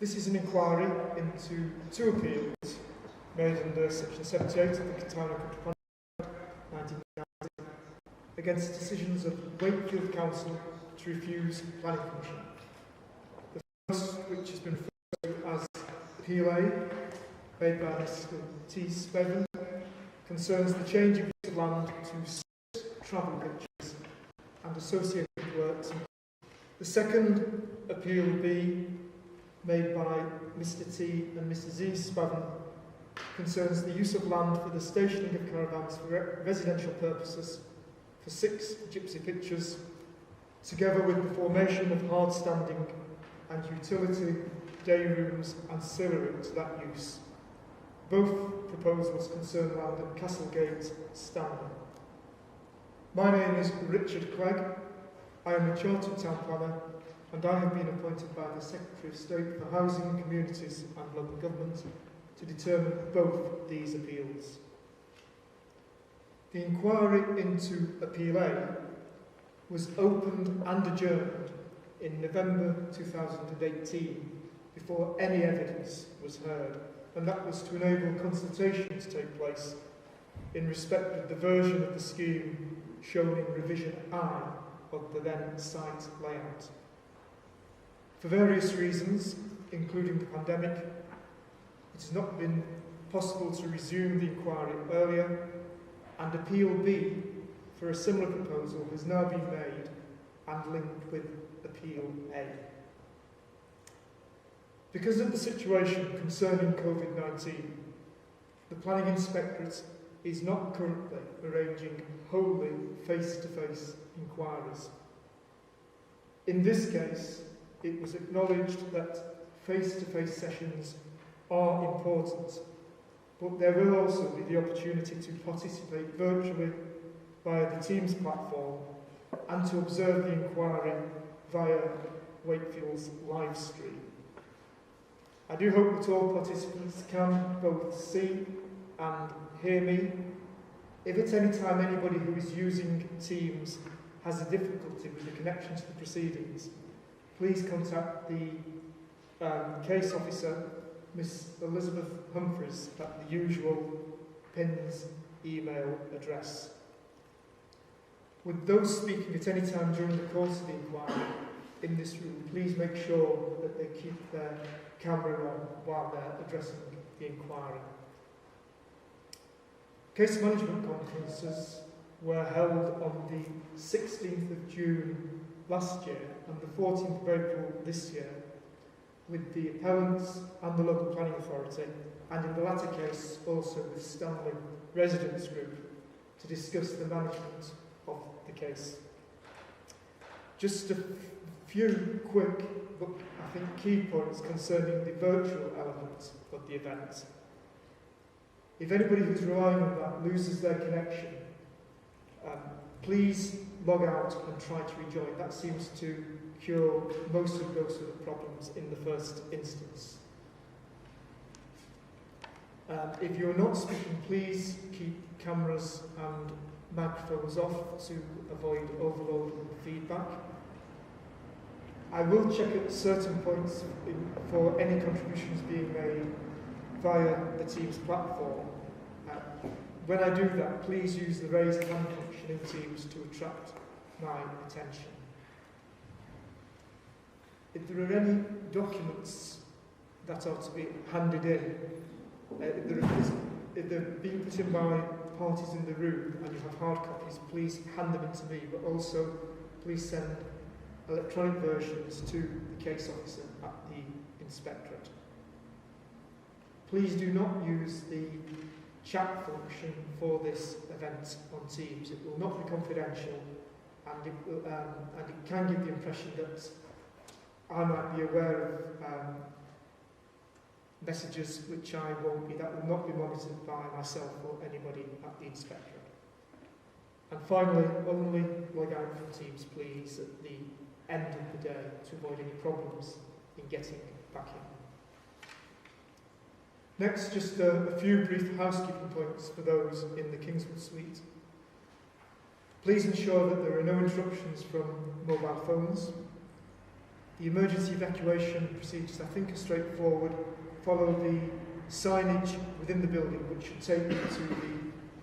This is an inquiry into two appeals made under Section 78 of the Catania Country Plan 1990 against decisions of Wakefield Council to refuse planning permission. The first, which has been referred to as Appeal A, made by Mr. T. Spevin, concerns the change of use of land to 6 travel pitches and associated works. The second, Appeal B, made by Mr. T. and Mrs. E. Spavin, concerns the use of land for the stationing of caravans for residential purposes for 6 gypsy pitches, together with the formation of hard-standing and utility day rooms ancillary to that use. Both proposals concern land at Castlegate, Stanley. My name is Richard Clegg. I am a Chartered Town Planner, and I have been appointed by the Secretary of State for Housing, Communities and Local Government to determine both these appeals. The inquiry into Appeal A was opened and adjourned in November 2018 before any evidence was heard, and that was to enable consultation to take place in respect of the version of the scheme shown in revision I of the then site layout. For various reasons, including the pandemic, it has not been possible to resume the inquiry earlier, and Appeal B for a similar proposal has now been made and linked with Appeal A. Because of the situation concerning COVID-19, the Planning Inspectorate is not currently arranging wholly face-to-face inquiries. In this case, it was acknowledged that face-to-face sessions are important, but there will also be the opportunity to participate virtually via the Teams platform and to observe the inquiry via Wakefield's live stream. I do hope that all participants can both see and hear me. If at any time anybody who is using Teams has a difficulty with the connection to the proceedings, please contact the case officer, Miss Elizabeth Humphreys, at the usual PINS email address. With those speaking at any time during the course of the inquiry in this room, please make sure that they keep their camera on while they're addressing the inquiry. Case management conferences were held on the 16th of June last year and the 14th of April this year with the appellants and the local planning authority, and in the latter case also with Stanley Residents Group to discuss the management of the case. Just a few quick but I think key points concerning the virtual element of the event. If anybody who's relying on that loses their connection, please log out and try to rejoin. That seems to cure most of those sort of problems in the first instance. If you're not speaking, please keep cameras and microphones off to avoid overload and feedback. I will check at certain points for any contributions being made via the Teams platform. When I do that, please use the raise hand function in Teams to attract my attention. If there are any documents that are to be handed in, if they're being put in by parties in the room and you have hard copies, please hand them in to me, but also please send electronic versions to the case officer at the inspectorate. Please do not use the chat function for this event on Teams. It will not be confidential, and it can give the impression that I might be aware of messages which I won't be. That will not be monitored by myself or anybody at the inspectorate. And finally, only log out from Teams, please, at the end of the day to avoid any problems in getting back in. Next, just a few brief housekeeping points for those in the Kingswood suite. Please ensure that there are no interruptions from mobile phones. The emergency evacuation procedures, I think, are straightforward. Follow the signage within the building, which should take you to the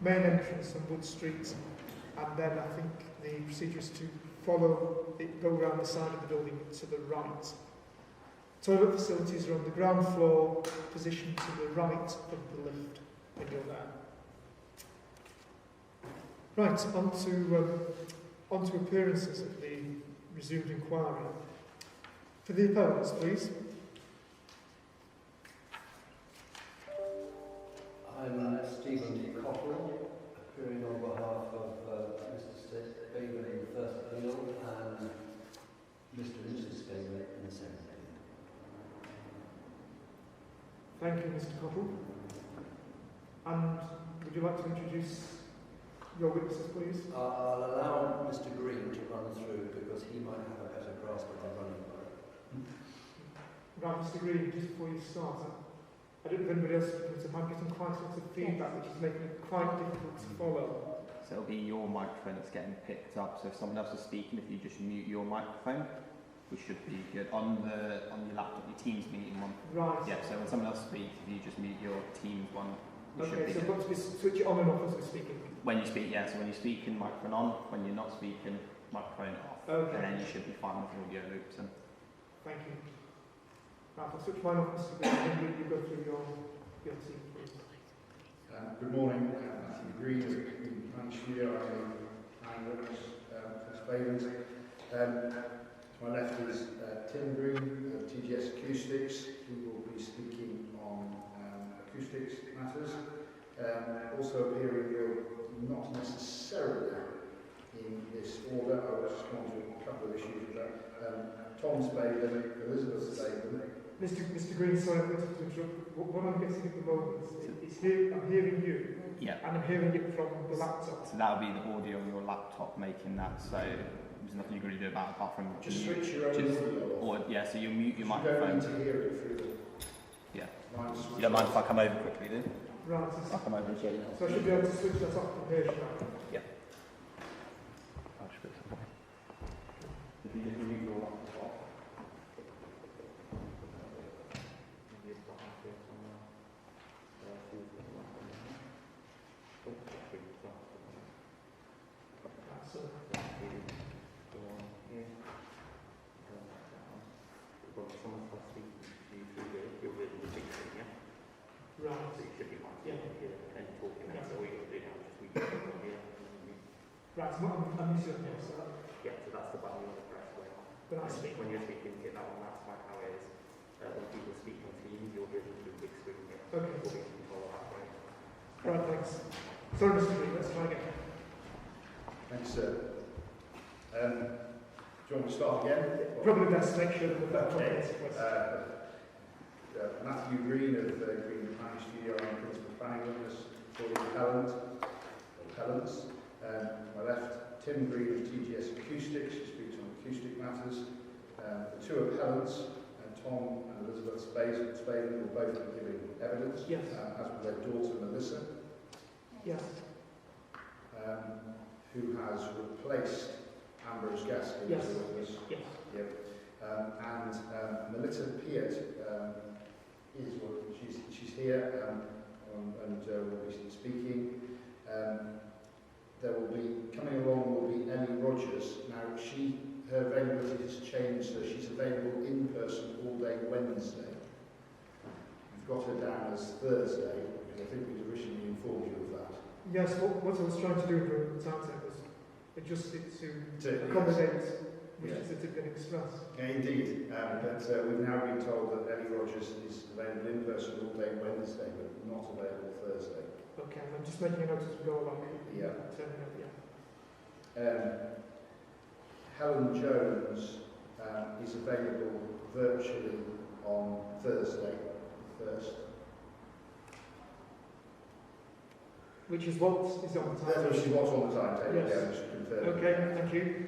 main entrance on Wood Street, and then I think the procedure is to follow it, go around the side of the building to the right. Toilet facilities are on the ground floor, positioned to the right of the lift when you're there. Right, on to appearances at the resumed inquiry. For the appellants, please. I'm Stephen Cottrell, appearing on behalf of Mr. Spavin in the first appeal and Mr. and Mrs. Spavin in the second appeal. Thank you, Mr. Cottrell. And would you like to introduce your witnesses, please? I'll allow Mr. Green to run through because he might have a better grasp of the running. Right, Mr. Green, just before you start, I don't know if anybody else is I'm getting quite a lot of feedback, which is making it quite difficult to follow. So it'll be your microphone that's getting picked up. So if someone else is speaking, if you just mute your microphone, we should be good. On your laptop, your Teams meeting one. Right. Yeah. So when someone else speaks, if you just mute your Teams one, we should Okay. be So good. got to switch it on and off as we're speaking. When you speak, yeah. So when you're speaking, microphone on. When you're not speaking, microphone off. Okay. And then you should be fine with audio loops. And Thank you. Right, I'll switch mine off, Mr. Green, and then you go through your team, please. Good morning, Matthew Green, in Manchester. I'm a witness to my left is Tim Green of TGS Acoustics. He will be speaking on acoustics matters. Also appearing, not necessarily in this order, I will just come on to a couple of issues with that. Tom Spavin, Elizabeth Spavin. Mr. Green, sorry, I'm going to interrupt. What I'm getting at the moment is I'm hearing you, yeah. and I'm hearing it from the laptop. So that'll be the audio on your laptop making that. So there's nothing you can really do about it apart from Just switch your own audio. Yeah. So you mute your You microphone. don't need to hear it through the Yeah. line. You don't mind if I come over quickly, do you? Right, I'll come over and show you. so I should be able to switch that off from here, shall I? Yeah. If you just mute your laptop. Right, I'm used to it now, so yeah, so that's the button you want to press when I speak. when you're speaking, hit that one, that's like how it is. When people speak on Teams, you'll hear them through the big screen here. Okay. We'll be able to control that way. Right, thanks. Sorry, Mr. Green, let's try again. Thanks, sir. Do you want me to start again? Probably best to make sure that that Okay. okay. Matthew Green of Green Planning Studio, I'm principal planning witness for the appellants. My left, Tim Green of TGS Acoustics, who speaks on acoustic matters. The two appellants, Tom and Elizabeth Spavin, will both be giving evidence, Yes. as with their daughter Melissa, Yes. who has replaced Ambrose Gaskin Yes. as a witness. Yes. Yep. And Melissa Peart she's here and will be speaking. There will be, coming along will be Ellie Rogers. Now, her availability has changed, so she's available in person all day Wednesday. We've got her down as Thursday, because I think we'd originally informed you of that. Yes, what I was trying to do during the timetable was adjust it to accommodate wishes that had been expressed. Yeah, indeed, but we've now been told that Ellie Rogers is available in person all day Wednesday, but not available Thursday. Okay, I'm just making a note as we go along. Yeah. Yeah. Helen Jones is available virtually on Thursday, 1st. Which is what is on the timetable. Which is what's on the timetable, Yes. yeah, just to confirm. Okay, thank you.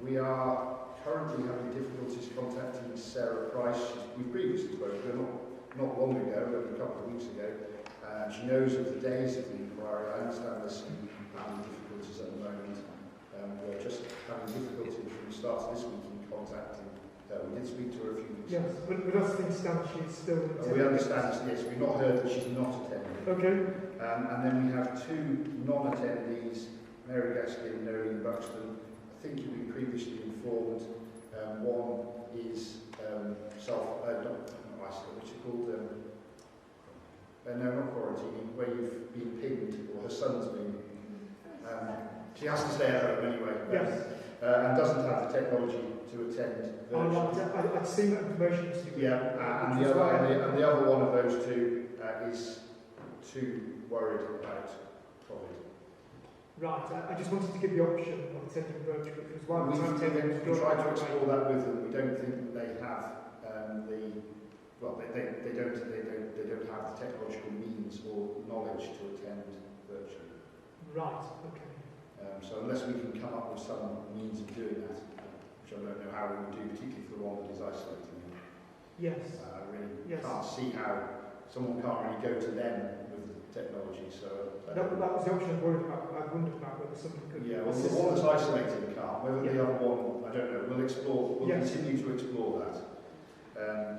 We are currently having difficulties contacting Sarah Price. We previously spoke to her not long ago, but a couple of weeks ago. She knows of the days of the inquiry. I understand there's some difficulties at the moment. We're just having difficulties from the start of this week in contacting her We did speak to her a few weeks Yes, ago. but as things stand, she's still We understand, yes, we've not heard that she's not attending. Okay. And then we have two non-attendees, Mary Gaskin and Nerine Buxton. I think you've been previously informed. One is not isolate, what's it called? No, not quarantining, where you've been pinned, or her son's been. She has to stay at home anyway. Yes. And doesn't have the technology to attend virtually. I'd seen that information. Yeah, and the other one of those two is too worried about COVID. Right, I just wanted to give the option of attending virtually, because while the We timetable tried to explore that with them. We don't think that they have they don't have the technological means or knowledge to attend virtually. Right, okay. So unless we can come up with some means of doing that, which I don't know how we would do, particularly for the one that is isolating. Yes. I really Yes. can't see how someone can't really go to them with the technology. So That was the option I wondered about whether somebody could. yeah, well, the one that's isolating can't. Whether the other one, I don't know. We'll explore. We'll continue to explore that.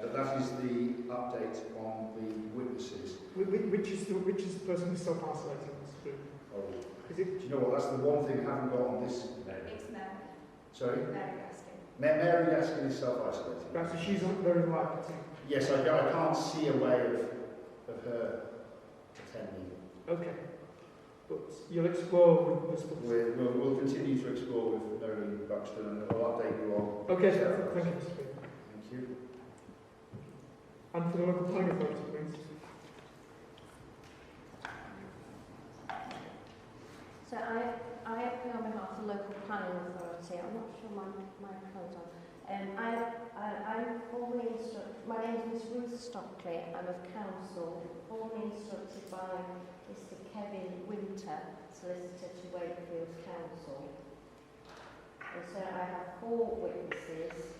But that is the update on the witnesses. Which is the person who's self-isolating in this group? Oh, Is it? do you know what? That's the one thing I haven't got on this. It's Mary. Sorry? Mary Gaskin. Mary Gaskin is self-isolating. Right, so she's not very likely to. Yes, I can't see a way of her attending. Okay. But you'll explore with this. We'll continue to explore with Nerine Buxton and we'll update you on. Okay, thank you, Mr. Speaker. Thank you. And for the local planning authority, please. So I appeal on behalf of the local planning authority. I'm not sure my microphone's on. I'm formally instructed. My name is Ruth Stockley. I'm of council, formally instructed by Mr. Kevin Winter, solicitor to Wakefield Council. And so I have 4 witnesses.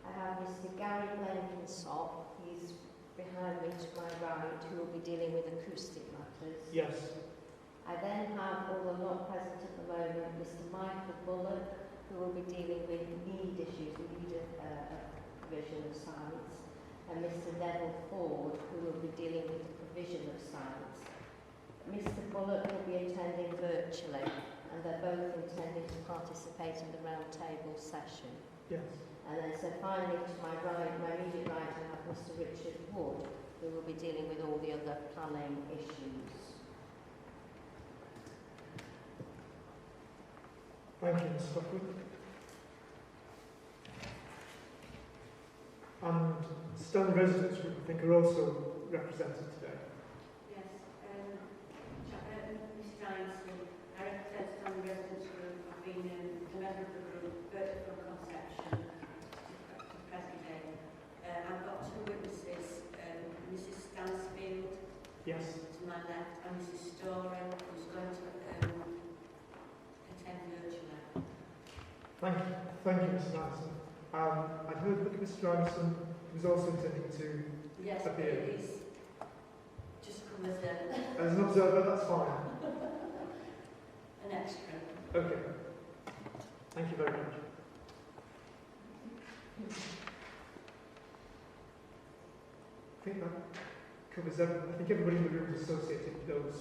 I have Mr. Gary Blenkinsop, he's behind me to my right, who will be dealing with acoustic matters. Yes. I then have, although not present at the moment, Mr. Michael Bullock, who will be dealing with need issues, need provision of sites, and Mr. Neville Ford, who will be dealing with the provision of sites. Mr. Bullock will be attending virtually, and they're both intending to participate in the round table session. Yes. And then so finally to my right, my immediate right, I have Mr. Richard Wood, who will be dealing with all the other planning issues. Thank you, Ms. Stockley. And Stanley Residents Group, I think, are also represented today. Yes, Mrs. Dyson, I represent Stanley Residents Group. I've been a member of the group, vertical conception to Castlegate. I've got 2 witnesses, Mrs. Stansfield Yes. to my left, and Mrs. Story, who's going to attend virtually. Thank you, Mr. Dyson. I heard that Mr. Anderson was also intending to Yes, appear. he's just come as As an observer, that's fine. an extra. Okay. Thank you very much. I think that covers everything. I think everybody in the room is associated with those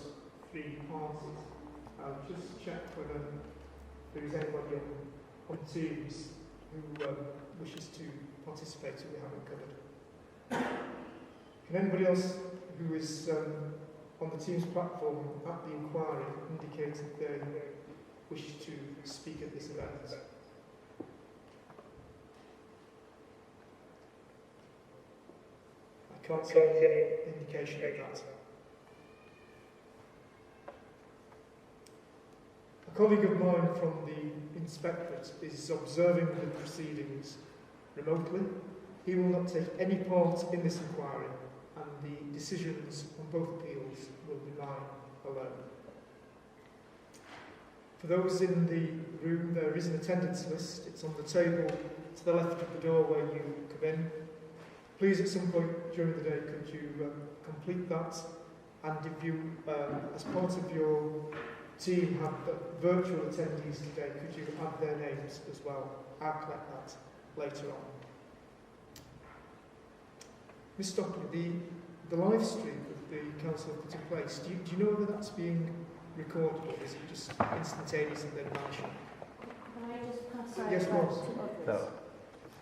3 parties. I'll just check whether there is anybody on Teams who wishes to participate who we haven't covered. Can anybody else who is on the Teams platform at the inquiry indicate that they wish to speak at this event? I can't see any indication of that. A colleague of mine from the inspectorate is observing the proceedings remotely. He will not take any part in this inquiry, and the decisions on both appeals will be mine alone. For those in the room, there is an attendance list. It's on the table to the left of the door where you come in. Please, at some point during the day, could you complete that? And if you, as part of your team, have virtual attendees today, could you add their names as well? I'll collect that later on. Ms Stockley, the live stream that the council have put in place, do you know whether that's being recorded or is it just instantaneous and then vanishing? Can I just pass out Yes, that ma'am. to others? So,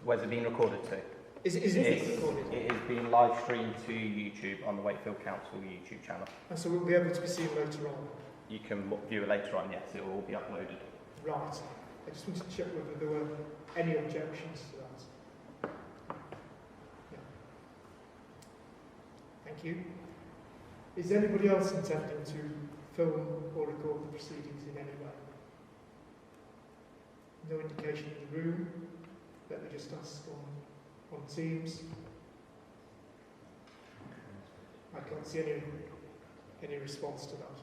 where's it being recorded to? Is it recorded? It is being live streamed to YouTube on the Wakefield Council YouTube channel. And so we'll be able to be seen later on? You can view it later on, yes, it will all be uploaded. Right. I just wanted to check whether there were any objections to that. Yeah. Thank you. Is anybody else intending to film or record the proceedings in any way? No indication in the room. Let me just ask on Teams. I can't see any response to that.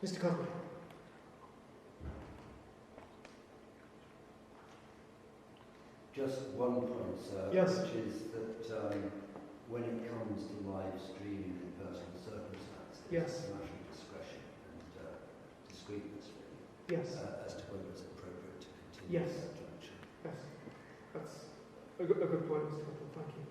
Mr. Conley. Just one point, sir, Yes. which is that when it comes to live streaming in personal circumstances, Yes. national discretion and discreetness Yes. as to whether it's appropriate to continue Yes. that junction. Yes. That's a good point, Mr. Conley. Thank you.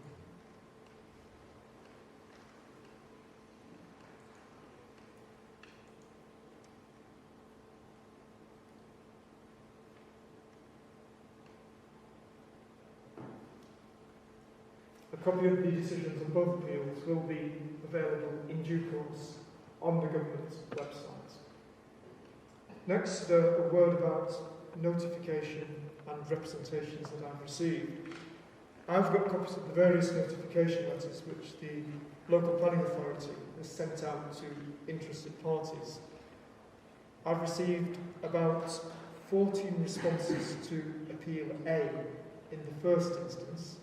A copy of the decisions on both appeals will be available in due course on the government's website. Next, a word about notification and representations that I've received. I've got copies of the various notification letters which the local planning authority has sent out to interested parties. I've received about 14 responses to Appeal A in the first instance,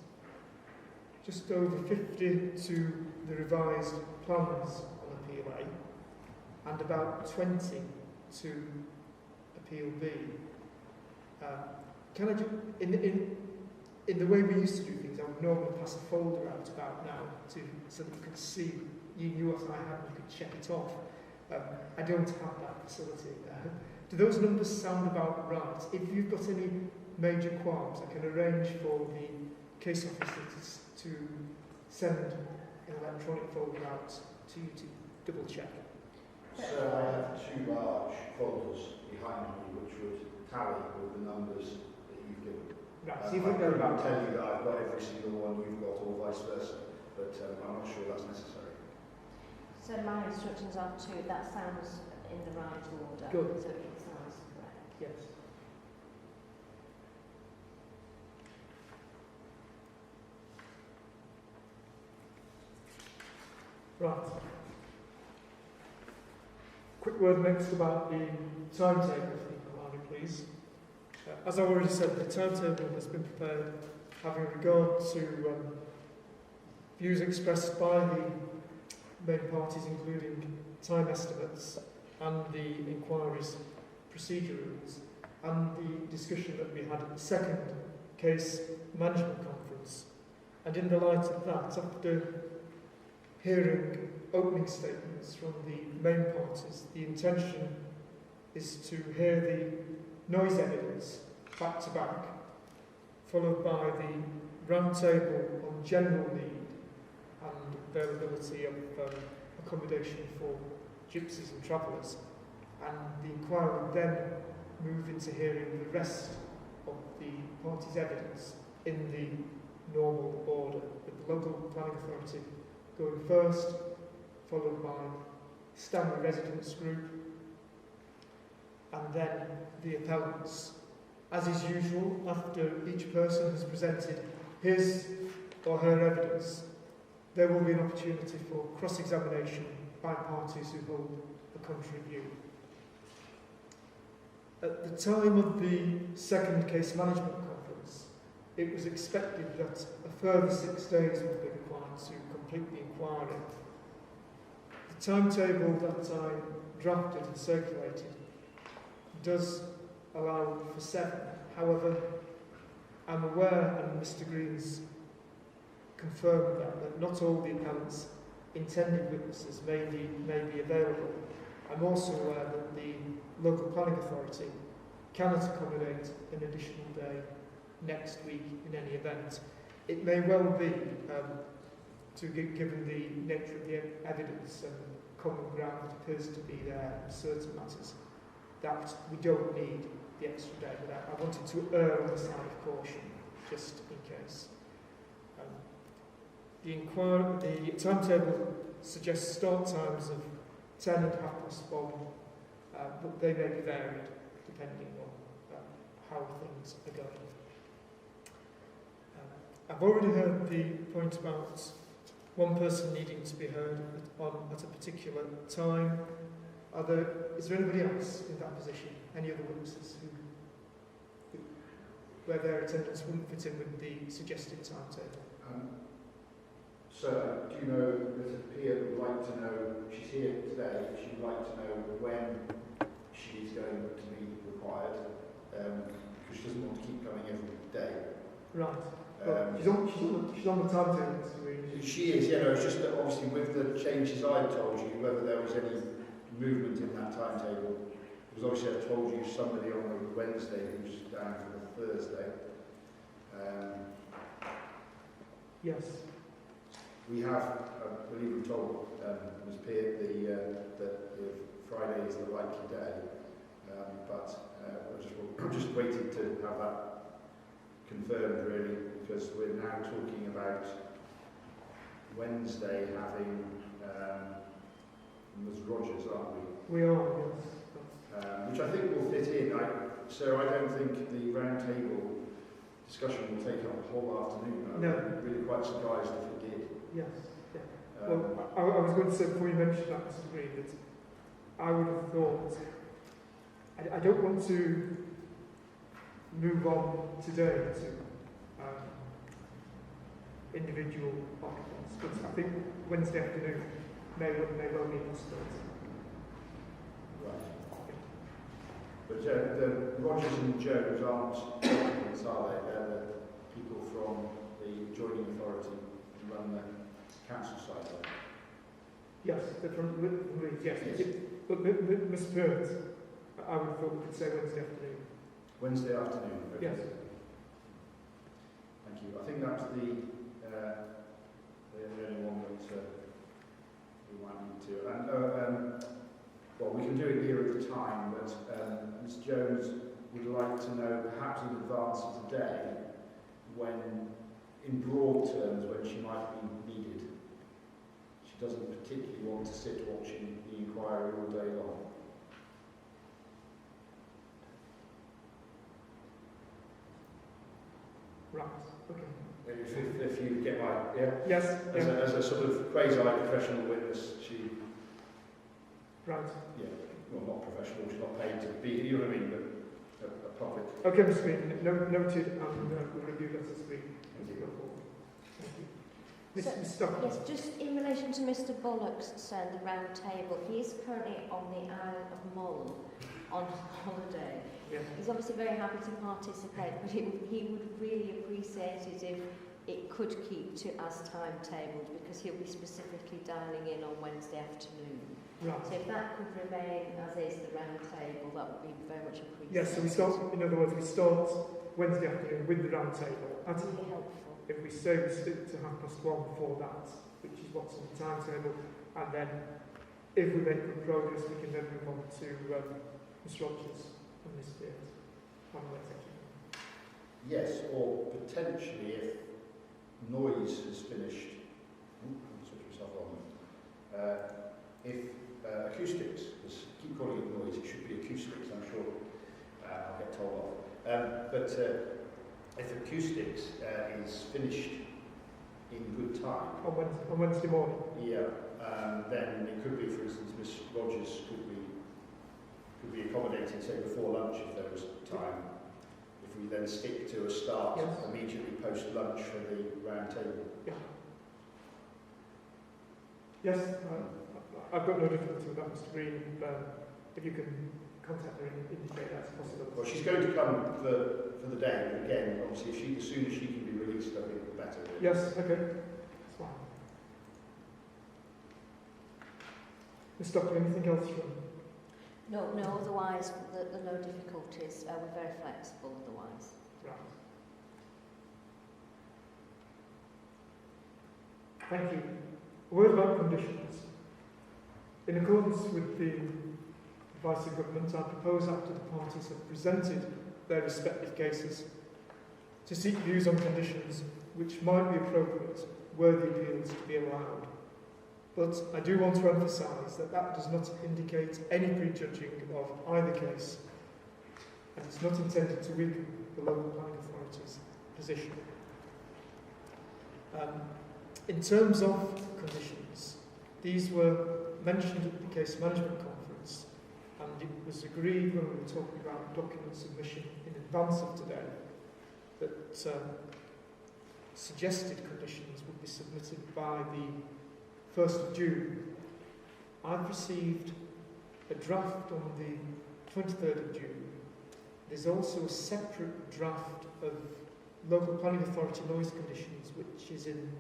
just over 50 to the revised plans on Appeal A, and about 20 to Appeal B. Can I in the way we used to do things, I would normally pass a folder out about now so that you could see, you knew what I had and you could check it off. I don't have that facility. Do those numbers sound about right? If you've got any major qualms, I can arrange for the case officers to send an electronic folder out to you to double check. So I have two large folders behind me which would tally with the numbers that you've given. Right, I see if we couldn't go about tell you that I've got every single one you've got or vice versa, but I'm not sure that's necessary. So my instructions are that sounds in the right order. Good. So it sounds correct. Yes. Right. Quick word next about the timetable for the inquiry, please. As I already said, the timetable has been prepared having regard to views expressed by the main parties, including time estimates and the inquiry's procedure rules, and the discussion that we had at the second case management conference. And in the light of that, after hearing opening statements from the main parties, the intention is to hear the noise evidence back to back, followed by the roundtable on general need and availability of accommodation for gypsies and travellers. And the inquiry would then move into hearing the rest of the parties' evidence in the normal order, with the local planning authority going first, followed by Stanley Residents Group, and then the appellants. As is usual, after each person has presented his or her evidence, there will be an opportunity for cross-examination by parties who hold a contrary view. At the time of the second case management conference, it was expected that a further 6 days would be required to complete the inquiry. The timetable that I drafted and circulated does allow for 7. However, I'm aware, and Mr Green's confirmed that not all the appellants' intended witnesses may be available. I'm also aware that the local planning authority cannot accommodate an additional day next week in any event. It may well be, given the nature of the evidence and common ground that appears to be there in certain matters, that we don't need the extra day, but I wanted to err on the side of caution, just in case. The timetable suggests start times of 10 and 1:30, but they may be varied depending on how things are going. I've already heard the point about one person needing to be heard at a particular time. Is there anybody else in that position? Any other witnesses where their attendance wouldn't fit in with the suggested timetable? So, do you know that Pia would like to know, she's here today, she'd like to know when she's going to be required, because she doesn't want to keep coming every day. Right. She's on the timetable, Mr. Green. She is, yeah, no, it's just that obviously with the changes I told you, whether there was any movement in that timetable, because obviously I told you somebody on the Wednesday who's down for the Thursday. Yes. We have, I believe we told Ms. Peart that the Friday is the likely day, but I'm just waiting to have that confirmed really, because we're now talking about Wednesday having Ms. Rogers, aren't we? We are, yes. Which I think will fit in. So I don't think the round table discussion will take up the whole afternoon. I'm really quite surprised if it did. Yes. Yeah. Well, I was going to say before you mentioned that, Mr. Green, that I would have thought, I don't want to move on today to individual occupants, but I think Wednesday afternoon may well be a possibility. Right. But the Rogers and Jones aren't occupants, are they? They're the people from the joining authority who run the council site. Yes, they're from Leeds, yes. But Miss Peart, I would have thought we could say Wednesday afternoon. Wednesday afternoon, okay. Yes. Thank you. I think that's the only one that we might need to. And well, we can do it nearer the time, but Ms. Jones would like to know, perhaps in advance of the day, when, in broad terms, when she might be needed. She doesn't particularly want to sit watching the inquiry all day long. Right, okay. If you get my, yeah? Yes. As a sort of quasi-professional witness, she... Right. Yeah, well, not professional, she's not paid to be, you know what I mean, but a public... Okay, Mr. Green, noted, and we'll review that as we go forward. Thank you. Ms. Stockton. Yes, just in relation to Mr. Bullock's concern, the round table, he is currently on the Isle of Mull on holiday. Yeah. He's obviously very happy to participate, but he would really appreciate it if it could keep to as timetabled, because he'll be specifically dialing in on Wednesday afternoon. Right. So if that could remain as is, the round table, that would be very much appreciated. Yes, so we start, in other words, we start Wednesday afternoon with the round table. That would be helpful. If we say we stick to 1:30 before that, which is what's on the timetable, and then if we make good progress, we can then move on to Ms. Rogers and Ms. Peart. Yes, or potentially if noise is finished, I'll switch myself on. If acoustics, keep calling it noise, it should be acoustics, I'm sure I'll get told off. But if acoustics is finished in good time. On Wednesday morning? Yeah, then it could be, for instance, Miss Rogers could be accommodated, say, before lunch if there was time. If we then stick to a start immediately post-lunch for the round table. Yeah. Yes, I've got no difficulty with that, Mr. Green. If you can contact her and indicate that's possible. Well, she's going to come for the day, but again, obviously, as soon as she can be released, I think the better. Really. Yes, okay. That's fine. Ms. Stockton, anything else from... No, otherwise, there are no difficulties. We're very flexible otherwise. Right. Thank you. A word about conditions. In accordance with the advice of government, I propose after the parties have presented their respective cases to seek views on conditions which might be appropriate were the appeals to be allowed. But I do want to emphasise that that does not indicate any prejudging of either case, and it's not intended to weaken the local planning authority's position. In terms of conditions, these were mentioned at the case management conference, and it was agreed when we were talking about document submission in advance of today that suggested conditions would be submitted by the 1st of June. I've received a draft on the 23rd of June. There's also a separate draft of local planning authority noise conditions, which is in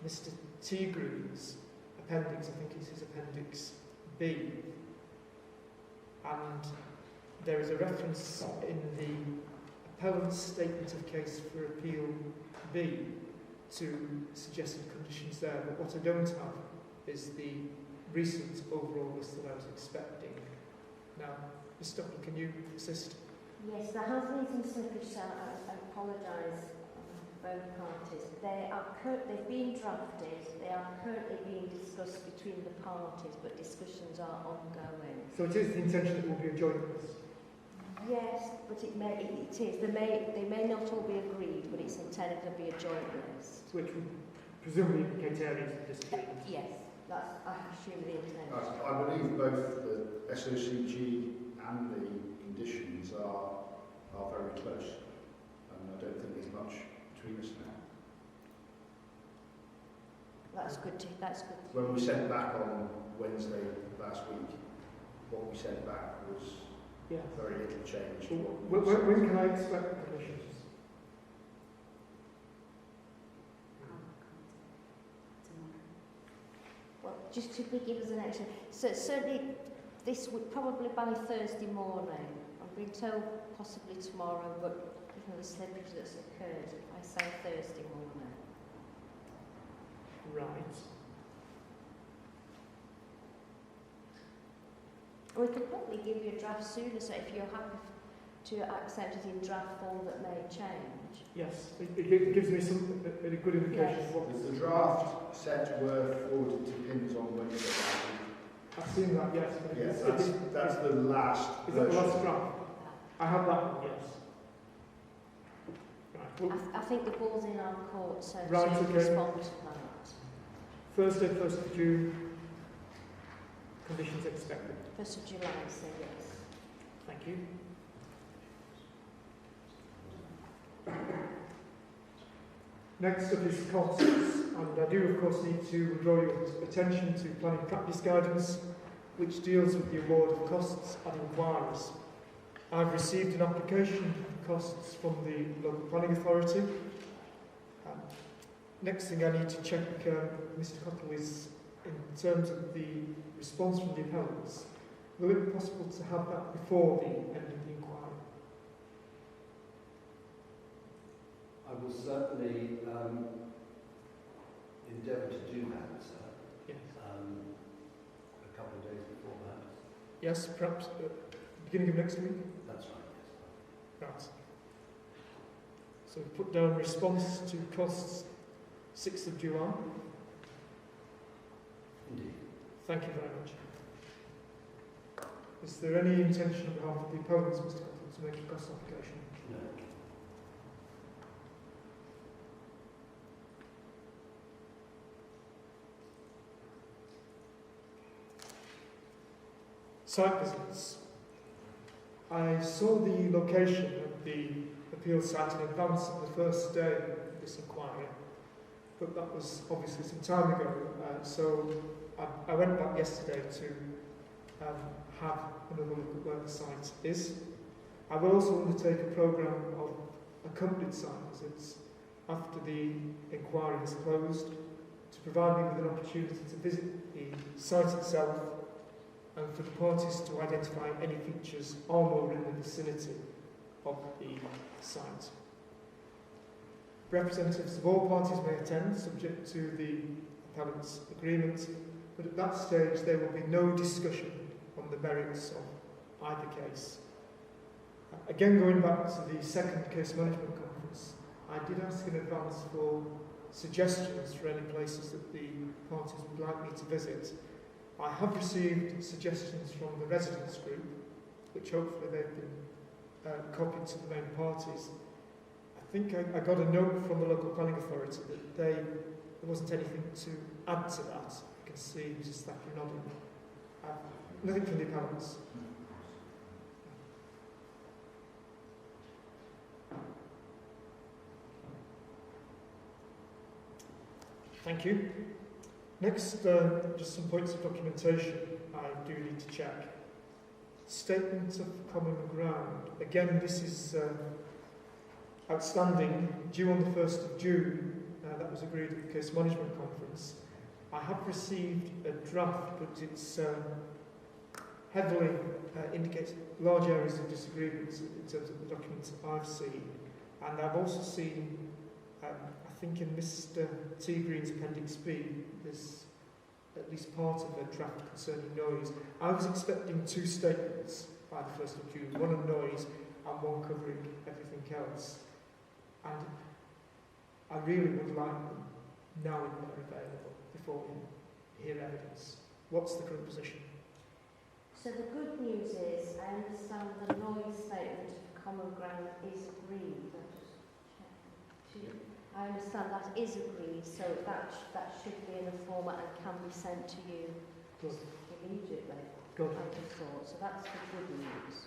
Mr. T. Green's appendix. I think it's his appendix B. And there is a reference in the appellant's statement of case for appeal B to suggested conditions there, but what I don't have is the recent overall list that I was expecting. Now, Ms. Stockley, can you assist? Yes, there has been some slippage, so I apologise both parties. They've been drafted, they are currently being discussed between the parties, but discussions are ongoing. So it is the intention that it will be a joint list? Yes, but it is. They may not all be agreed, but it's intended to be a joint list. Which would presumably indicate areas of disagreement. Yes, that's, I assume, the intention. I believe both the SOCG and the conditions are very close, and I don't think there's much between us now. That's good. When we sent back on Wednesday last week, what we sent back was very little change. to what we When can I expect conditions? Well, just to give us an action. So certainly this would probably by Thursday morning. I've been told possibly tomorrow, but given the slippage that's occurred, I say Thursday morning. Right. We could probably give you a draft sooner, so if you're happy to accept it in draft form that may change. Yes, it gives me a good indication Yes. of what... The draft set were forwarded to Pins on Wednesday last week. I've seen that, yes. But Yes, that's the last Is that the version. last draft? I have that one, yes. Right. Well, I think the ball's in our court, so Right, to okay. respond to that. Thursday, 1st of June, conditions expected. 1st of July, so yes. Thank you. Next up is costs, and I do of course need to draw your attention to planning practice guidance, which deals with the award of costs and inquiries. I've received an application for costs from the local planning authority. Next thing I need to check, Mr. Cottle, is in terms of the response from the appellants. Will it be possible to have that before the end of the inquiry? I will certainly endeavour to do that, sir. Yes. A couple of days before that. Yes, perhaps beginning of next week? That's right, yes. Right. So put down response to costs 6th of July. Indeed. Thank you very much. Is there any intention on behalf of the appellants, Mr. Cottle, to make a cost application? No. Site visits. I saw the location of the appeal site in advance of the first day of this inquiry, but that was obviously some time ago, so I went back yesterday to have another look at where the site is. I will also undertake a programme of accompanied site visits after the inquiry is closed to provide me with an opportunity to visit the site itself and for the parties to identify any features on or in the vicinity of the site. Representatives of all parties may attend, subject to the appellant's agreement, but at that stage there will be no discussion on the merits of either case. Again, going back to the second case management conference, I did ask in advance for suggestions for any places that the parties would like me to visit. I have received suggestions from the residents group, which hopefully they've been copied to the main parties. I think I got a note from the local planning authority that there wasn't anything to add to that. I can see Mrs. Thacker nodding. Nothing from the appellants. Thank you. Next, just some points of documentation I do need to check. Statement of common ground. Again, this is outstanding, due on the 1st of June. That was agreed at the case management conference. I have received a draft, but it's heavily indicates large areas of disagreements in terms of the documents I've seen. And I've also seen, I think in Mr. T. Green's Appendix B, there's at least part of a draft concerning noise. I was expecting 2 statements by the 1st of June, one on noise and one covering everything else. And I really would like them now when they're available before we hear evidence. What's the current position? So the good news is, I understand the noise statement of common ground is agreed. I understand that is agreed, so that should be in a format and can be sent to you immediately. Good. I just thought. So that's the good news.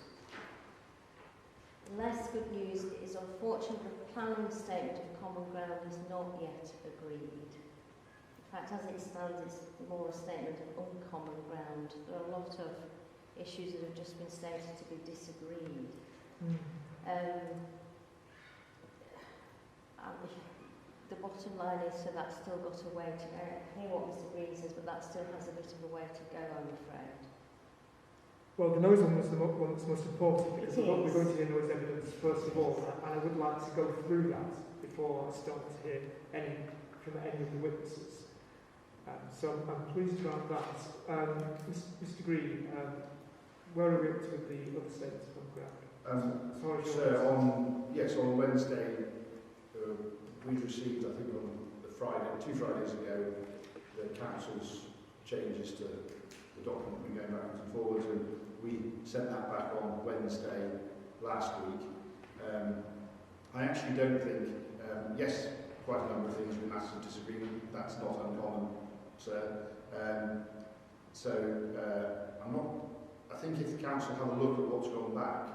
Less good news is, unfortunately, the planning statement of common ground is not yet agreed. In fact, as it stands, it's more a statement of uncommon ground. There are a lot of issues that have just been stated to be disagreed. The bottom line is, so that's still got a way to go. I hear what Mr. Green says, but that still has a bit of a way to go, I'm afraid. Well, the noise one was the one that's most important, because It we're is. going to hear noise evidence first of all, and I would like to go through that before I start to hear any from any of the witnesses. So I'm pleased about that. Mr. Green, where are we up to with the other statements from ground? As far as your on Wednesday, we received, I think on the Friday, 2 Fridays ago, the council's changes to the document we're going backwards and forwards, and we sent that back on Wednesday last week. I actually don't think, yes, quite a number of things with massive disagreement, that's not uncommon, sir. I think if the council have a look at what's gone back,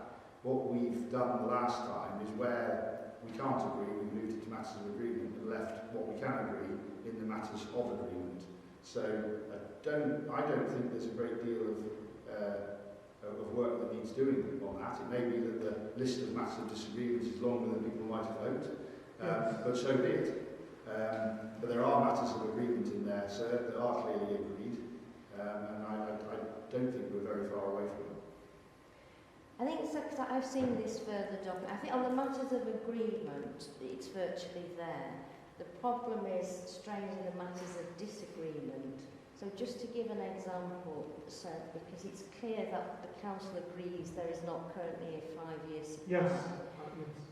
what we've done the last time is where we can't agree, we've moved it to matters of agreement and left what we can agree in the matters of agreement. So I don't think there's a great deal of work that needs doing on that. It may be that the list of matters of disagreements is longer than people might have hoped, but so be it. But there are matters of agreement in there, sir, that are clearly agreed, and I don't think we're very far away from it. I think so, because I've seen this further document. I think on the matters of agreement, it's virtually there. The problem is, strangely, the matters of disagreement. So just to give an example, so, because it's clear that the council agrees there is not currently a 5-year supply. Yes.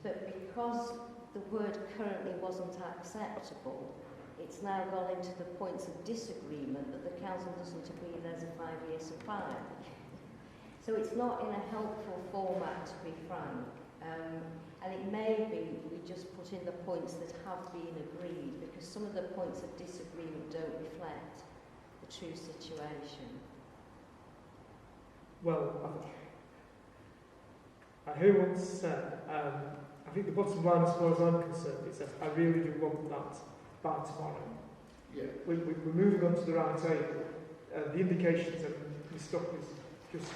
But because the word currently wasn't acceptable, it's now gone into the points of disagreement that the council doesn't agree there's a 5-year supply. So it's not in a helpful format, to be frank. And it may be we just put in the points that have been agreed, because some of the points of disagreement don't reflect the true situation. Well, I hear what's said. I think the bottom line, as far as I'm concerned, is that I really do want that by tomorrow. Yeah. We're moving on to the round table. The indications, and Ms. Stockley's just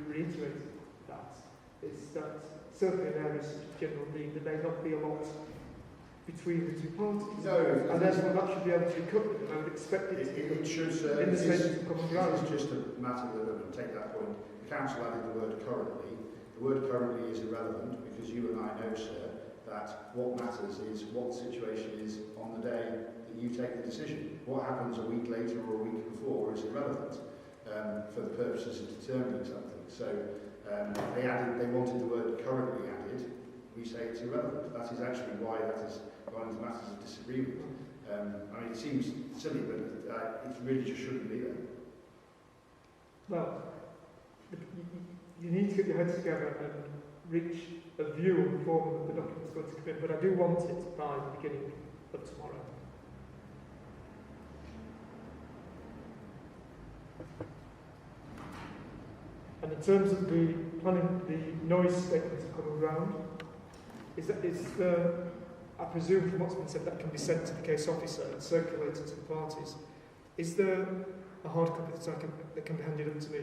reiterated that, is that certainly in areas such as general need, there may not be a lot between the 2 parties. No, and therefore that should be able to be covered, and I would expect it to be covered in the statement of common ground. It is just a matter that I'm going to take that point. The council added the word currently. The word currently is irrelevant because you and I know, sir, that what matters is what the situation is on the day that you take the decision. What happens a week later or a week before is irrelevant for the purposes of determining something. So they wanted the word currently added. We say it's irrelevant. That is actually why that has gone into matters of disagreement. I mean, it seems silly, but it really just shouldn't be there. Well, you need to get your heads together and reach a view on the form that the document's going to come in, but I do want it by the beginning of tomorrow. And in terms of the planning, the noise statements that come around, I presume from what's been said that can be sent to the case officer and circulated to the parties. Is there a hard copy that can be handed up to me?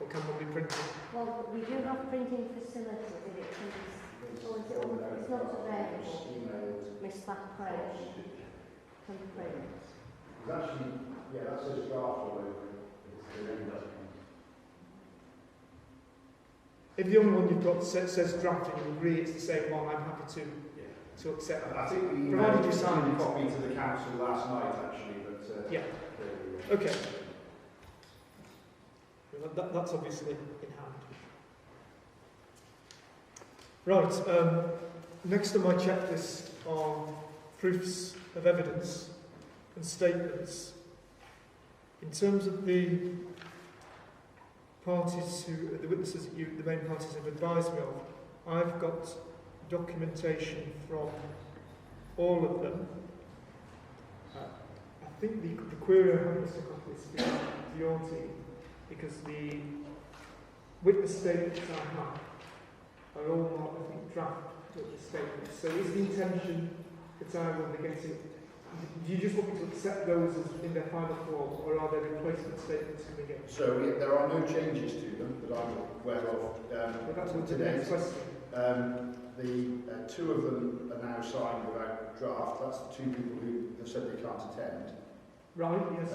Or can one be printed? Well, we do have printing facility, but it can be, or is it, it's not available. Miss Blackbridge can print. It's actually, yeah, that says draft all over it. It's the end document. If the only one you've got says draft and you agree it's the same one, I'm happy to accept that. I think we provided you sign a it. copy to the council last night, actually, but Yeah. there we go. Okay. Well, that's obviously in hand. Right. Next on my checklist are proofs of evidence and statements. In terms of the parties the witnesses that the main parties have advised me of, I've got documentation from all of them. I think the query I have Mr. Copley to your team, because the witness statements I have are all not, I think, draft witness statements. So is the intention that I will be getting, do you just want me to accept those as in their final form, or are there replacement statements coming in? So there are no changes to them that I'm aware of today. The two of them are now signed without draft. That's the two people who have said they can't attend. Right, yes. I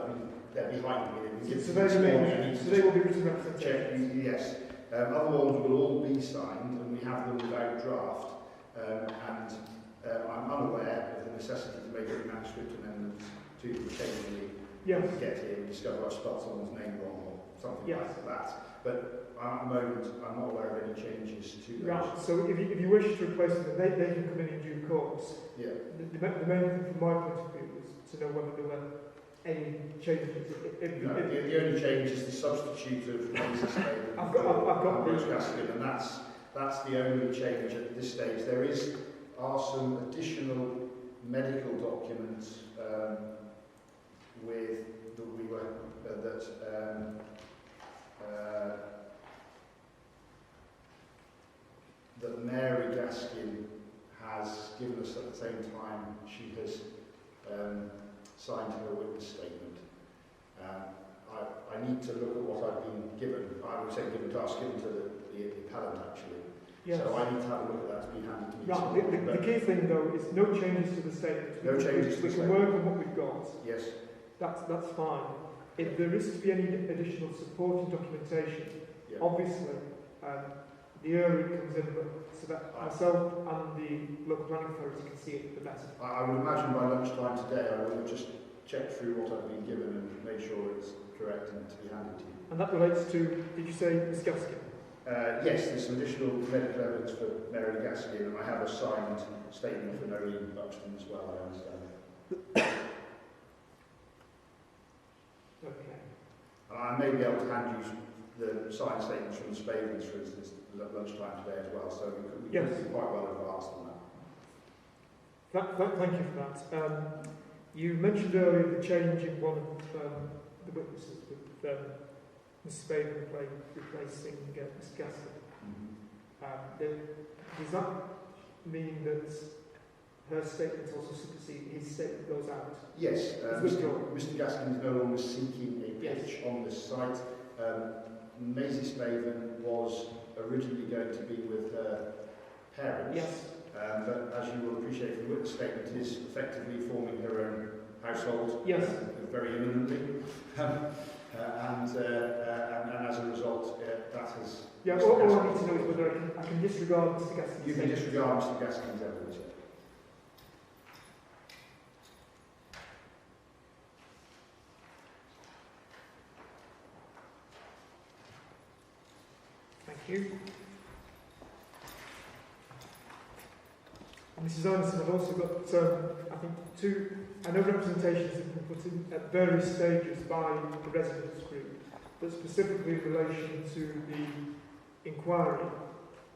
mean, they're behind me. So they will be written representations? Yes. Other ones will all be signed, and we have them without draft. I'm unaware of the necessity to make any manuscript amendments to occasionally get here and discover I've spelled someone's name wrong or something like that. But at the moment, I'm not aware of any changes to those. Right, so if you wish to replace them, they can come in due course. Yeah. The main thing from my point of view was to know whether there were any changes. No, the only change is the substitute of Moses I've got Bruce Gaskin, and that's the only change at this stage. There are some additional medical documents that Mary Gaskin has given us at the same time she has signed her witness statement. I need to look at what I've been given. I would say given to the appellant actually. Yes. So I need to have a look at that. It's been handed to me. Right. The key thing though is no changes to the statement. No changes to the statement. We can work on what we've got. Yes. That's fine. If there is to be any additional supporting documentation, obviously the earlier it comes in, so that myself and the local planning authority can see it, the better. I would imagine by lunchtime today I will have just checked through what I've been given and made sure it's correct and to be handed to you. And that relates to, did you say Ms Gaskin? Yes, there's some additional medical evidence for Mary Gaskin, and I have a signed statement for Noreen Buxton as well, I understand. Okay. I may be able to hand you the signed statements from the Spavens, for instance, at lunchtime today as well, so we could be quite well advanced on that. Thank you for that. You mentioned earlier the change in one of the witnesses with Ms Spaven replacing Ms Gaston. Does that mean that her statement also supersedes, his statement goes out? Yes, Mr Gaskin is no longer seeking a pitch on this site. Maisie Spaven was originally going to be with her parents, but as you will appreciate from the witness statement, is effectively forming her own household very imminently. and as a result, that has... Yeah, all I need to know is whether I can disregard Mr Gaskin's You can disregard Mr Gaskin's evidence. Thank you. And Mrs Anderson, I've also got, I think, I know representations have been put in at various stages by the residents group, but specifically in relation to the inquiry.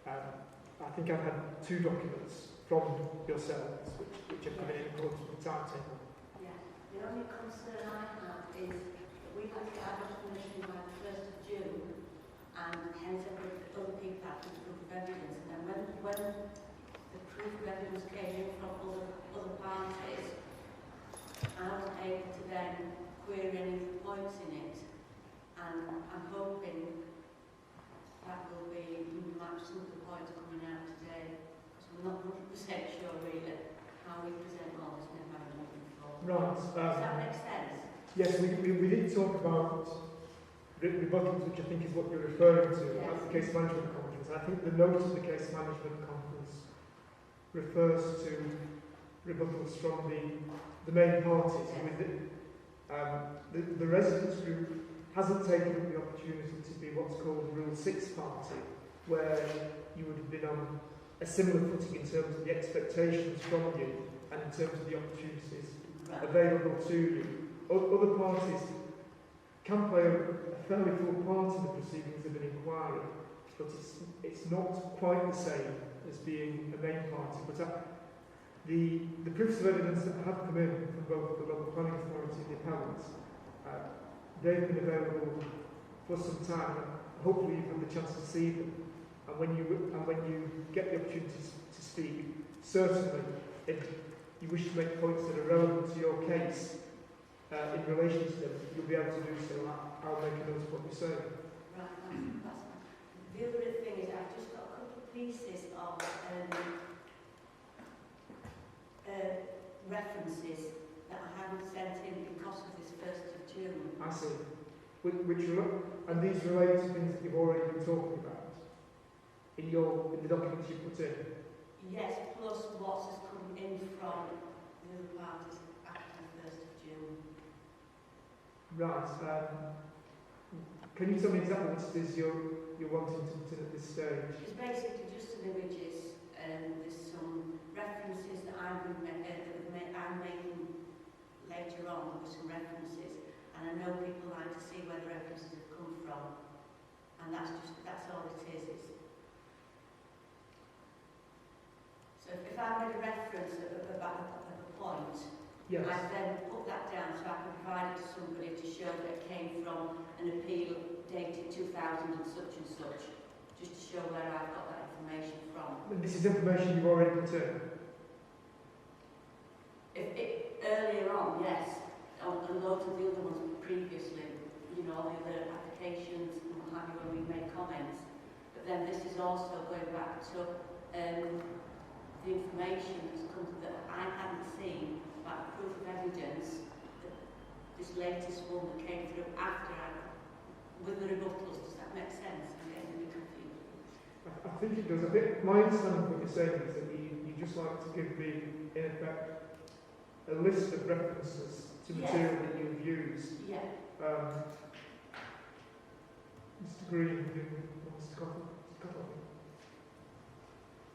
I think I've had 2 documents from yourselves which have come in accordance with the timetable. Yeah. The only concern I have is that we have to have a permission by the 1st of June, and hence other people have to proof of evidence. And then when the proof of evidence came in from other parties, I wasn't able to then query any of the points in it. And I'm hoping that will be some of the points coming out today, because we're not 100% sure really how we present all this environment before. Right. Does that make sense? Yes, we did talk about rebuttals, which I think is what you're referring to, Yes. at the case management conference. I think the note of the case management conference refers to rebuttals from the main parties. Yes. With the residents group hasn't taken the opportunity to be what's called Rule 6 party, where you would have been on a similar footing in terms of the expectations from you and in terms of the opportunities available to you. Other parties can play a fairly full part in the proceedings of an inquiry, but it's not quite the same as being a main party. But the proofs of evidence that have come in from both the local planning authority and the appellants, they've been available for some time. Hopefully you've had the chance to see them. And when you get the opportunity to speak, certainly if you wish to make points that are relevant to your case in relation to them, you'll be able to do so. I'll make a note of what you say. Right, that's fine. The other thing is I've just got a couple of pieces of references that I haven't sent in because of this 1st of June. I see. And these relate to things that you've already been talking about in the documents you put in? Yes, plus what has come in from the other parties after the 1st of June. Right. Can you tell me exactly what it is you're wanting to put in at this stage? It's basically just some images, and there's some references that I'm making later on with some references, and I know people like to see where the references have come from, and that's all it is. So if I made a reference about a point, Yes. I then put that down so I can provide it to somebody to show that it came from an appeal dated 2000 and such, just to show where I've got that information from. And this is information you've already put in? Earlier on, yes, on loads of the other ones previously, all the other applications and what have you, when we made comments. But then this is also going back to the information that's come that I hadn't seen about proof of evidence, this latest one that came through after with the rebuttals. Does that make sense? I'm getting a bit confused. I think it does. My understanding of what you're saying is that you just like to give me, in effect, a list of references to material that you've used. Yeah. Mr. Green, wants to comment?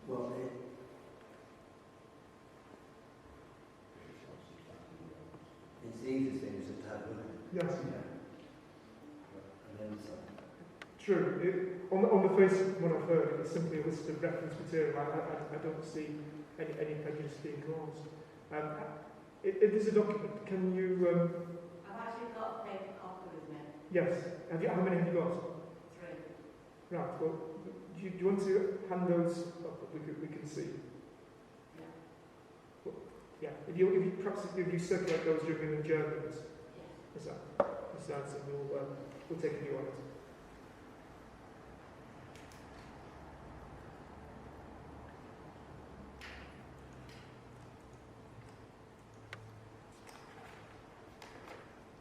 Well, it's the easiest thing is just to have a look at it. Yes. And then some. True. On the face of what I've heard, it's simply a list of reference material. I don't see any prejudice being caused. If there's a document, can you... I've actually got a paper copy with me. Yes. How many have you got? 3. Right. Well, do you want to hand those up that we can see? Yeah. Well, yeah. If you circulate those during the adjournment, Yes. and we'll take a view on it.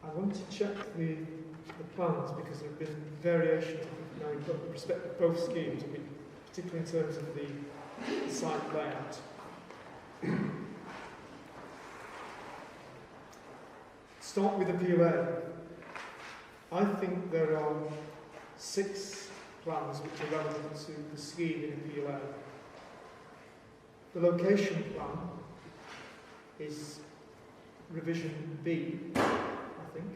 I want to check the the plans because there have been variations now in respect of both schemes, particularly in terms of the site layout. Start with Appeal A. I think there are 6 plans which are relevant to the scheme in Appeal A. The location plan is revision B, I think.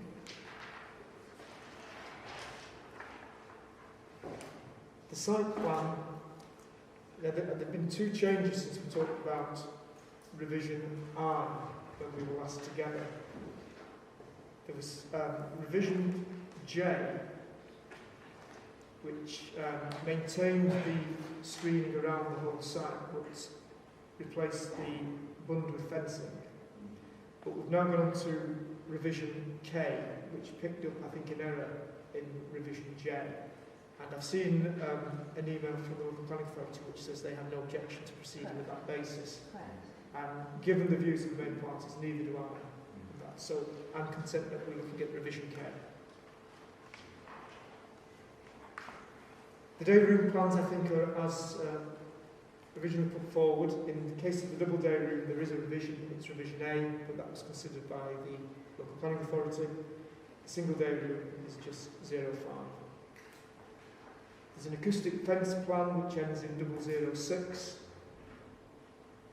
The site plan, there have been 2 changes since we talked about revision I when we were last together. There was revision J, which maintained the screening around the whole site, but replaced the bund with fencing. But we've now gone on to revision K, which picked up, I think, an error in revision J. And I've seen an email from the local planning authority which says they have no objection to proceeding with that basis. And given the views of the main parties, neither do I. So I'm content that we're looking at revision K. The day room plans, I think, are as originally put forward. In the case of the double day room, there is a revision. It's revision A, but that was considered by the local planning authority. The single day room is just 05. There's an acoustic fence plan which ends in 006,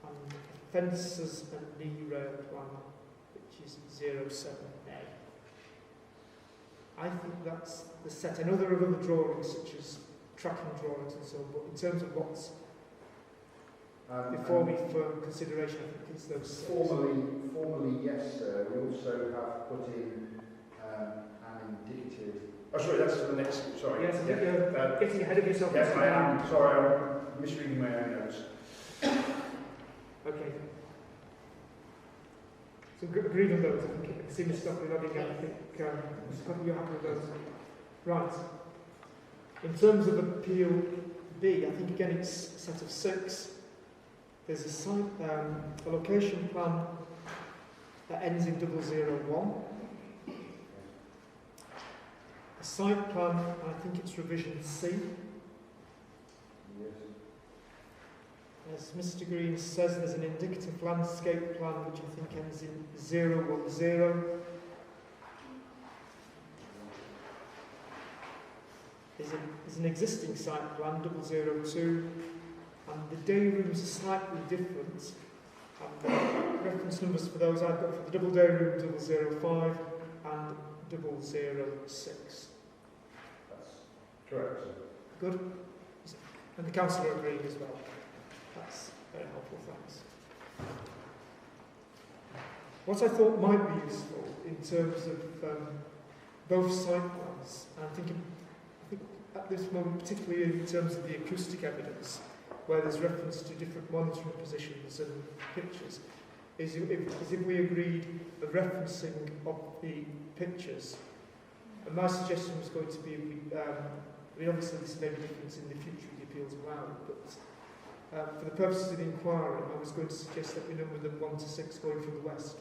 and a fences and knee rail plan which is 07A. I think that's the set. I know there are other drawings such as tracking drawings and so on, but in terms of what's before me for consideration, I think it's those 6. Formally, yes, sir. We also have put in an indicative. Oh, sorry, that's the next. Sorry. Yes, I think you're getting ahead of yourself. Yes, I am. Sorry, I'm misreading my own notes. Okay. So agreed on those. I think I can see Mr. Stockley nodding. I think Mr. Stockley, you're happy with those. Right. In terms of Appeal B, I think again it's a set of 6. There's a site, a location plan that ends in 001. A site plan, I think it's revision C. Yes. As Mr. Green says, there's an indicative landscape plan which I think ends in 010. There's an existing site plan, 002, and the day rooms are slightly different. And reference numbers for those I've got for the double day room 005 and 006. That's correct, sir. Good? And the councillor agreed as well. That's very helpful, thanks. What I thought might be useful in terms of both site plans, and I think at this moment, particularly in terms of the acoustic evidence, where there's reference to different monitoring positions and pictures, is if we agreed a referencing of the pictures. And my suggestion was going to be, I mean, obviously this may be different in the future of the appeals allowed, but for the purposes of the inquiry, I was going to suggest that we number them 1 to 6 going from the west.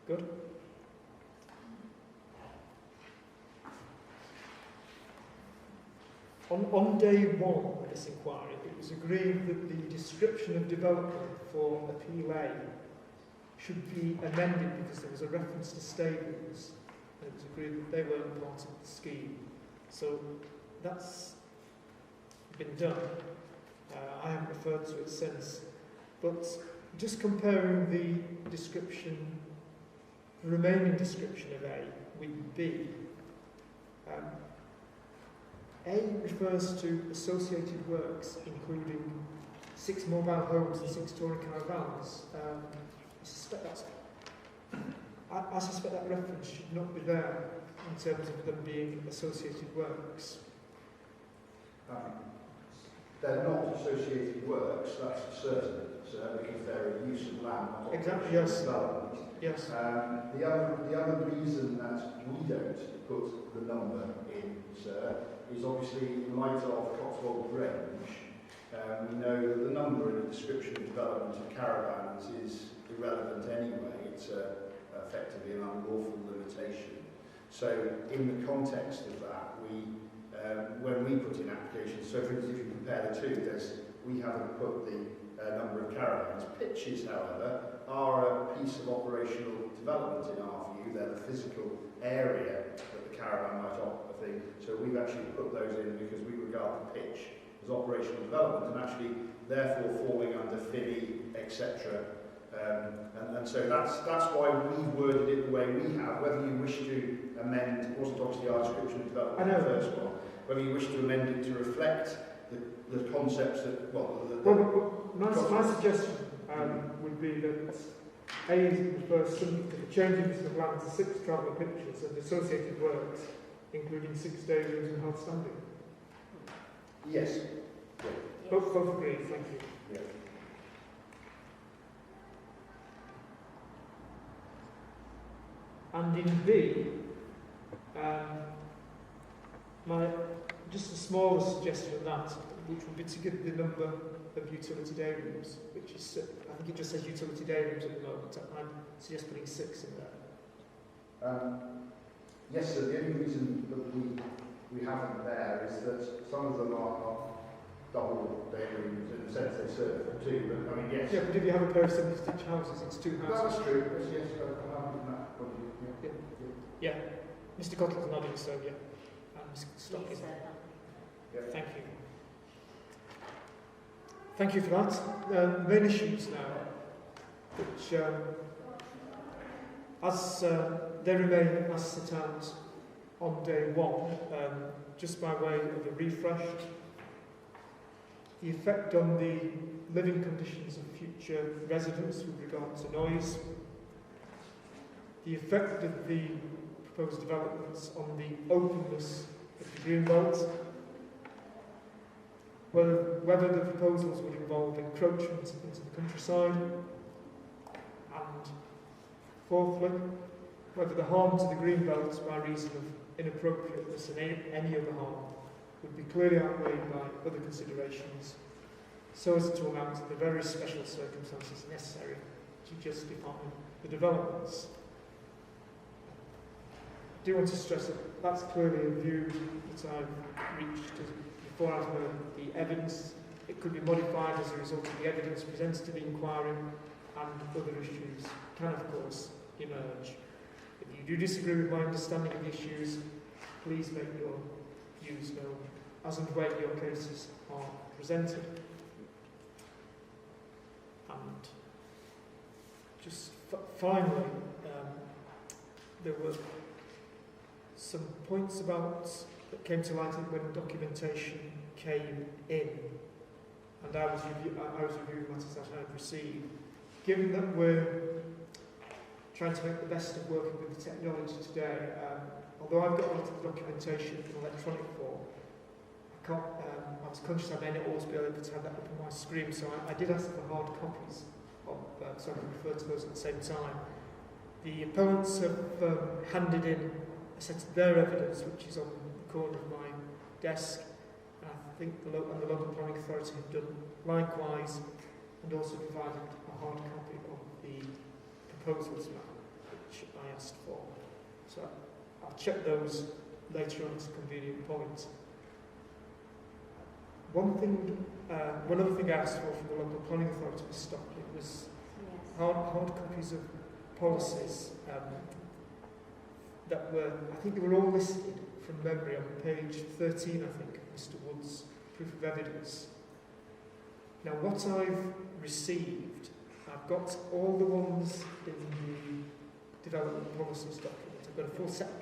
Good? On day 1 of this inquiry, it was agreed that the description of development for Appeal A should be amended because there was a reference to stables, and it was agreed that they weren't part of the scheme. So that's been done. I haven't referred to it since. But just comparing the description, the remaining description of A with B, A refers to associated works, including 6 mobile homes and 6 touring caravans. I suspect that reference should not be there in terms of them being associated works. They're not associated works, that's certain, sir, because they're a use of land, not Exactly, yes. development. Yes. The other reason that we don't put the number in, sir, is obviously in light of Cotswold Grange, We know that the number in the description of development of caravans is irrelevant anyway. It's effectively an unlawful limitation. So in the context of that, when we put in applications, so for instance, if you compare the two, we haven't put the number of caravans. Pitches, however, are a piece of operational development in our view. They're the physical area that the caravan might occupy. So we've actually put those in because we regard the pitch as operational development and actually therefore falling under FINI, etc. And so that's why we've worded it the way we have. Whether you wish to amend, it wasn't obviously our description of development in the first one, whether you wish to amend it to reflect the concepts that, my suggestion would be that A refers simply to the changes of land to 6 traveller pitches and associated works, including 6 day rooms and hard standing. Yes. Both agree, thank you. Yeah. And in B, just a smaller suggestion of that, which would be to give the number of utility day rooms, which is, I think it just says utility day rooms at the moment. I'd suggest putting 6 in there. Yes, so the only reason that we haven't there is that some of them are double day rooms in the sense they serve for 2, but I mean, yes. Yeah, but if you have a pair of semi-detached houses, it's 2 houses. That's true, yes, I'm happy with that point of view. Yeah. Mr. Cottle's nodding, so yeah. And Ms. Stocking. Yeah. Thank you. Thank you for that. The main issues now, which, as they remain as set out on day 1, just by way of a refresh, the effect on the living conditions of future residents with regard to noise, the effect of the proposed developments on the openness of the green belt, whether the proposals would involve encroachment into the countryside, and fourthly, whether the harm to the green belt by reason of inappropriateness and any other harm would be clearly outweighed by other considerations, so as to amount to the very special circumstances necessary to justify the developments. I do want to stress that that's clearly a view that I've reached before I've heard the evidence. It could be modified as a result of the evidence presented to the inquiry, and other issues can, of course, emerge. If you do disagree with my understanding of the issues, please make your views known as and when your cases are presented. And just finally, there were some points that came to light when documentation came in, and I was reviewing matters that I had received. Given that we're trying to make the best of working with the technology today, although I've got a lot of documentation in electronic form, I was conscious I may not always be able to have that up on my screen, so I did ask for hard copies of, so I can refer to those at the same time. The opponents have handed in a set of their evidence, which is on the corner of my desk, and I think the local planning authority have done likewise, and also provided a hard copy of the proposals map, which I asked for. So I'll check those later on at a convenient point. One other thing I asked for from the local planning authority was Stockley was hard copies of policies that were, I think they were all listed from memory on page 13, I think, of Mr. Wood's proof of evidence. Now, what I've received, I've got all the ones in the development policies document. I've got a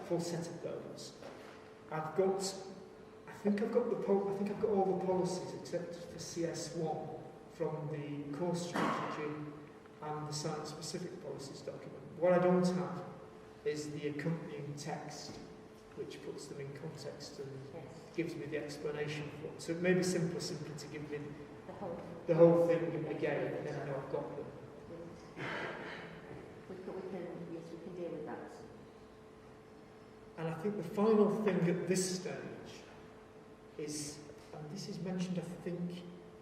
full set of those. I think I've got all the policies except for CS1 from the core strategy and the site-specific policies document. What I don't have is the accompanying text, which puts them in context and gives me the explanation for it. So it may be simpler to give me the whole thing again, and then I know I've got them. We can deal with that. And I think the final thing at this stage is, and this is mentioned, I think,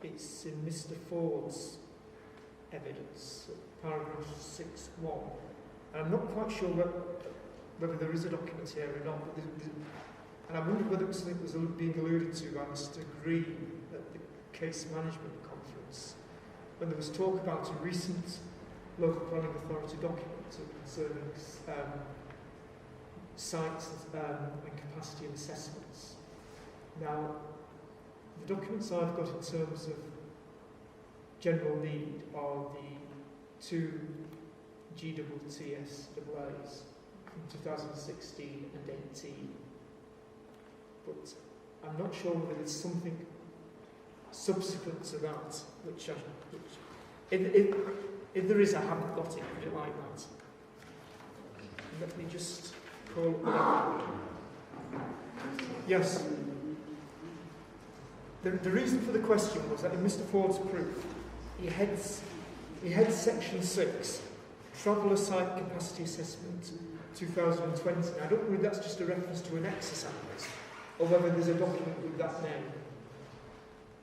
It's in Mr. Ford's evidence, paragraph 6.1. And I'm not quite sure whether there is a document here or not, but and I wondered whether it was something that was being alluded to by Mr. Green at the case management conference, when there was talk about a recent local planning authority document concerning sites and capacity and assessments. Now, the documents I've got in terms of general need are the two GWTSAAs from 2016 and 18. But I'm not sure whether there's something subsequent to that, which if there is, I haven't got it, put it like that. Let me just call it up. Yes. The reason for the question was that in Mr. Ford's proof, he heads section 6, Traveller Site Capacity Assessment 2020. Now, I don't know if that's just a reference to an exercise, or whether there's a document with that name.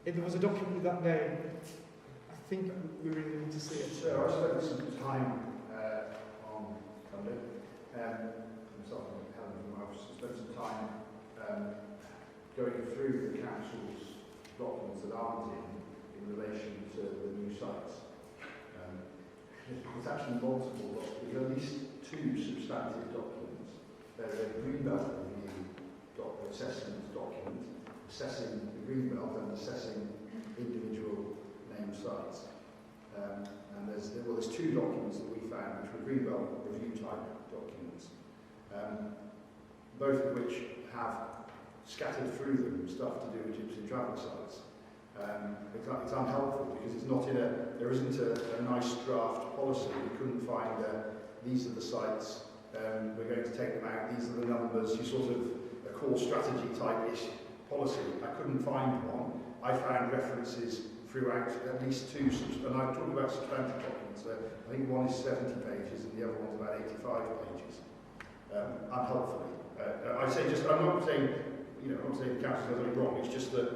If there was a document with that name, I think we really need to see it. So I spent some time on Sunday, myself and Helen from my office, spent some time going through the council's documents that aren't in relation to the new sites. There's actually multiple documents, there's at least two substantive documents. There's a Greenbelt Review assessment document, assessing the Greenbelt and assessing individual named sites. And there's two documents that we found, which were Greenbelt Review type documents, both of which have scattered through them stuff to do with gypsy travel sites. It's unhelpful because it's not there isn't a nice draft policy. We couldn't find these are the sites, we're going to take them out, these are the numbers, you sort of a core strategy type-ish policy. I couldn't find one. I found references throughout at least two, and I'm talking about substantive documents. I think one is 70 pages and the other one's about 85 pages. Unhelpfully. I'm not saying the council does anything wrong, it's just that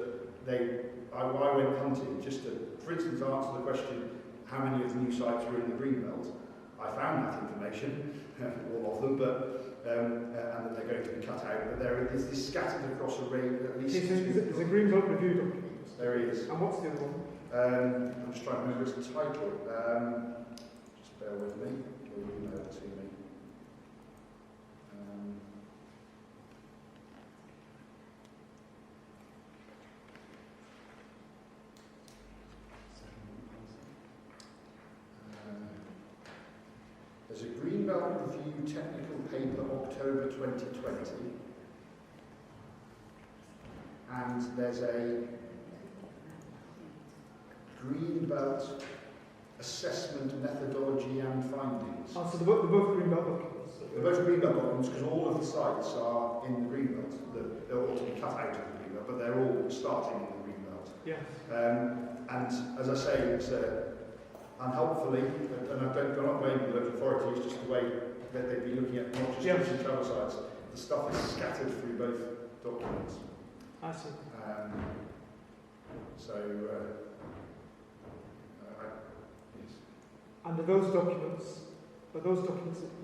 I went hunting just to, for instance, answer the question, how many of the new sites were in the Greenbelt? I found that information, all of them, but and that they're going to be cut out, but there is this scattered across a range, at least... There's a Greenbelt Review document. There is. And what's the other one? I'm just trying to remember its title. Just bear with me, or you email it to me. There's a Greenbelt Review technical paper, October 2020, and there's a Greenbelt Assessment Methodology and Findings. Oh, so they're both Greenbelt documents? They're both Greenbelt documents because all of the sites are in the Greenbelt. They're all to be cut out of the Greenbelt, but they're all starting in the Greenbelt. Yes. And as I say, it's unhelpfully, and I'm not blaming the local authority, it's just the way that they'd be looking at not just gypsy travel sites. The stuff is scattered through both documents. I see. Yes. And are those documents that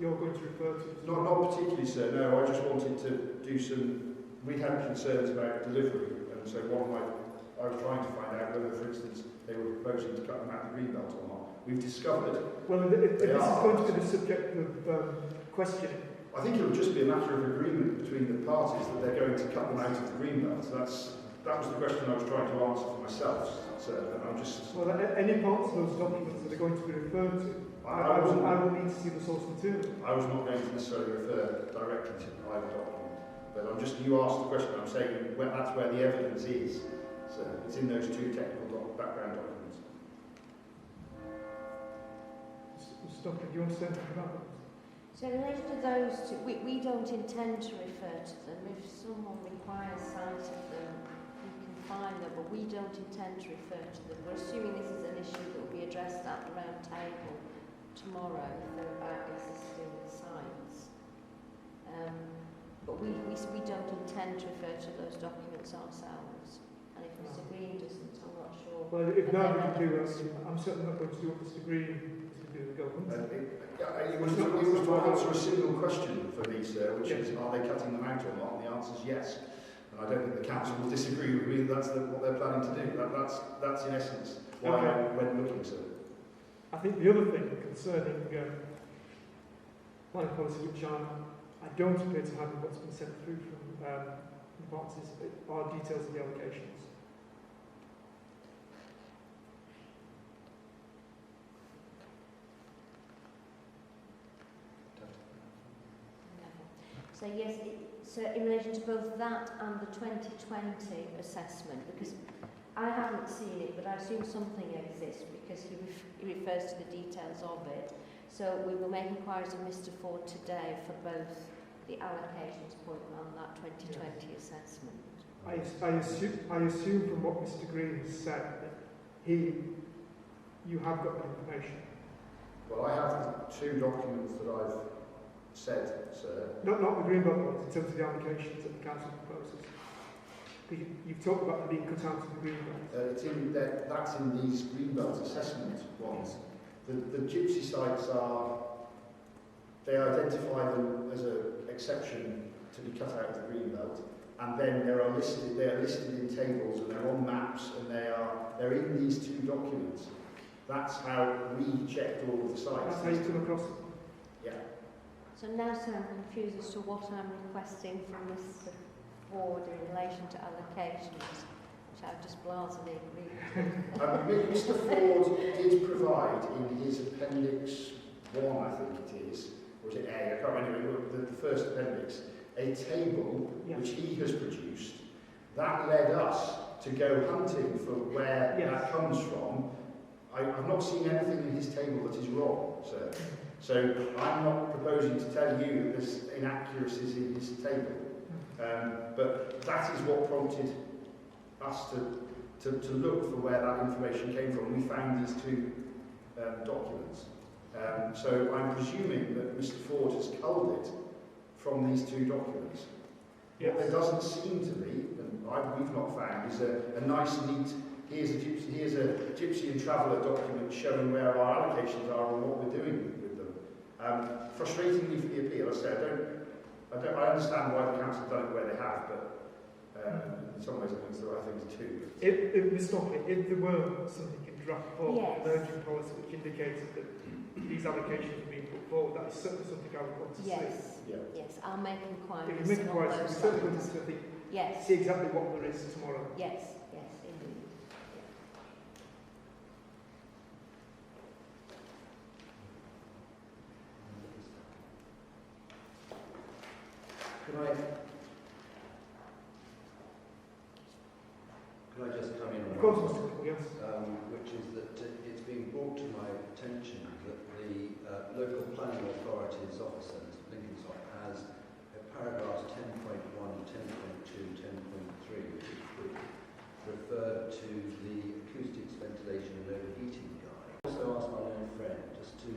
you're going to refer to? Not particularly, sir. No, I just wanted to do some. We had concerns about delivery, and so I was trying to find out whether, for instance, they were proposing to cut them out of the Greenbelt or not. We've discovered. Well, if this is going to be the subject of questioning. I think it will just be a matter of agreement between the parties that they're going to cut them out of the Greenbelt. That was the question I was trying to answer for myself, sir. And I'm just. Well, any parts of those documents that are going to be referred to, I will need to see the source material. I was not going to necessarily refer directly to either document, but you asked the question. I'm saying that's where the evidence is. So it's in those two technical background documents. Stop it. Do you want to say anything about that? So in relation to those two, we don't intend to refer to them. If someone requires sight of them, we can find them, but we don't intend to refer to them. We're assuming this is an issue that will be addressed at the round table tomorrow if they're about existing sites. But we don't intend to refer to those documents ourselves. And if Mr. Green doesn't, I'm not sure Well, if now we can do that, I'm certainly not going to do what Mr Green is going to do with the government. It was to answer a single question for me, sir, which is, are they cutting them out or not? And the answer is yes. And I don't think the council will disagree with me. That's what they're planning to do. That's in essence why I went looking, sir. I think the other thing concerning planning policy, which I don't appear to have what's been sent through from the parties, are details of the allocations. So yes, so in relation to both that and the 2020 assessment, because I haven't seen it, but I assume something exists because he refers to the details of it. So we will make inquiries of Mr Ford today for both the allocations point and that 2020 assessment. I assume from what Mr Green has said that you have got that information. Well, I have the 2 documents that I've said, sir. Not the green belt ones, in terms of the allocations that the council proposes. Because you've talked about them being cut out of the green belt. It's in that's in these greenbelt assessment ones. The gypsy sites they identify them as an exception to be cut out of the greenbelt, and then they are listed in tables and they're on maps, and they're in these 2 documents. That's how we checked all of the sites. That's how you come across them. Yeah. So now I'm confused as to what I'm requesting from Mr Ford in relation to allocations, which I've just blasely agreed with. Mr Ford did provide in his appendix 1, I think it is, or is it A? I can't remember, the first appendix, a table which he has produced. That led us to go hunting for where that comes from. I've not seen anything in his table that is wrong, sir. So I'm not proposing to tell you that there's inaccuracies in his table. But that is what prompted us to look for where that information came from. We found these 2 documents. So I'm presuming that Mr Ford has culled it from these 2 documents. What there doesn't seem to be, and we've not found, is a nice, neat, here's a gypsy and traveller document showing where our allocations are and what we're doing with them. Frustratingly for the appeal, I say I understand why the council have done it where they have, but in some ways I think it's the right thing to do. If there were something in draft report, emerging policy which indicated that these allocations are being put forward, that is certainly something I would want to see. Yes, I'll make inquiries. If you make inquiries, we certainly want to see exactly what there is tomorrow. Yes, indeed. Can I just come in on Of course, Mr. Cooper, yes. which is that it's been brought to my attention that the local planning authority's office at Lincolnshire has paragraphs 10.1, 10.2, 10.3, which refer to the acoustics, ventilation and overheating guide. I also asked my own friend just to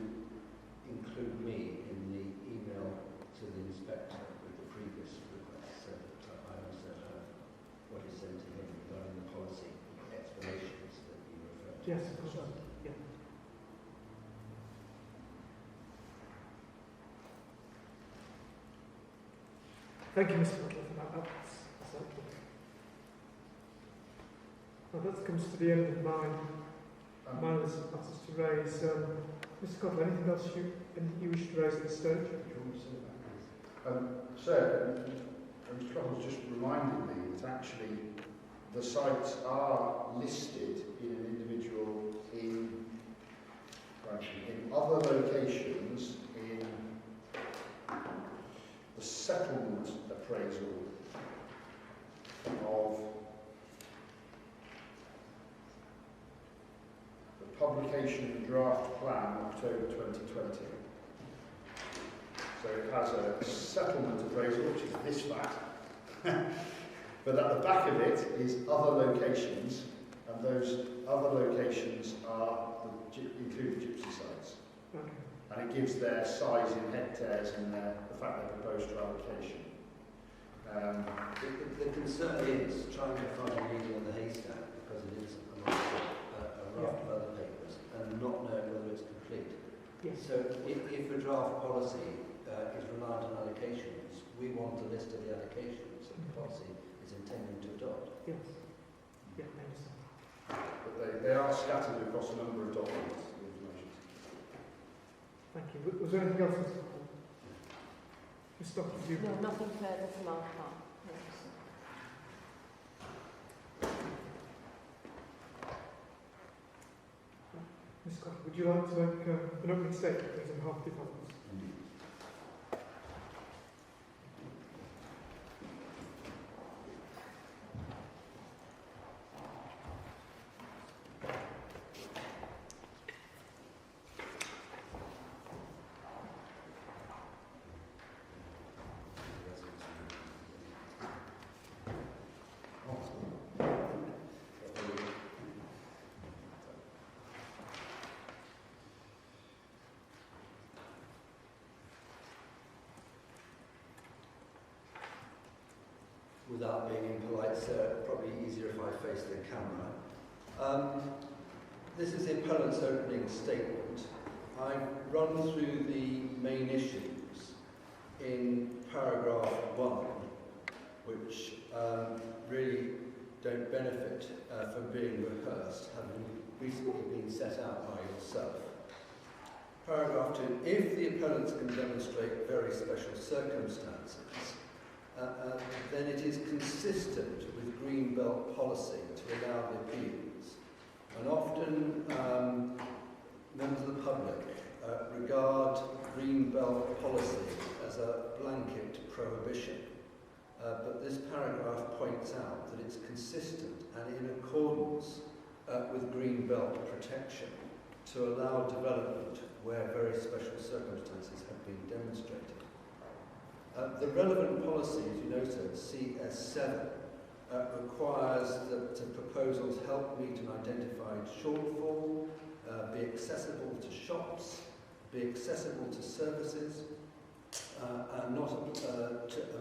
include me in the email to the inspector with the previous request, so that I also have what is sent to him regarding the policy explanations that you referred to. Yes, of course. Yeah. Thank you, Mr. Butler, for that. That's helpful. Well, that comes to the end of my list of matters to raise. Mr. Cottle, anything else you wish to raise at this stage? Sir, Mr. Cottle's just reminded me that actually the sites are listed in an individual in other locations in the settlement appraisal of the publication draft plan October 2020. So it has a settlement appraisal, which is this fact, but at the back of it is other locations, and those other locations include gypsy sites. Okay. And it gives their size in hectares and the fact they're proposed for allocation. The concern is trying to find a needle in the haystack, because it is a lot. So if a draft policy is reliant on allocations, we want a list of the allocations that the policy is intending to adopt. Yes. Yeah, I understand. But they are scattered across a number of documents, the information. Thank you. Was there anything else, Mr. Cole? Mr. Stockton, do you? No, nothing further from our part. Yes. Ms. Scott, would you like to make an opening statement, please, on behalf of the department? Without being impolite, sir, probably easier if I face the camera. This is the appellant's opening statement. I've run through the main issues in paragraph 1, which really don't benefit from being rehearsed, having recently been set out by yourself. Paragraph 2, if the appellants can demonstrate very special circumstances, then it is consistent with green belt policy to allow the appeals. And often members of the public regard green belt policy as a blanket prohibition. But this paragraph points out that it's consistent and in accordance with green belt protection to allow development where very special circumstances have been demonstrated. The relevant policy, as you know, sir, CS7, requires that proposals help meet an identified shortfall, be accessible to shops, be accessible to services, and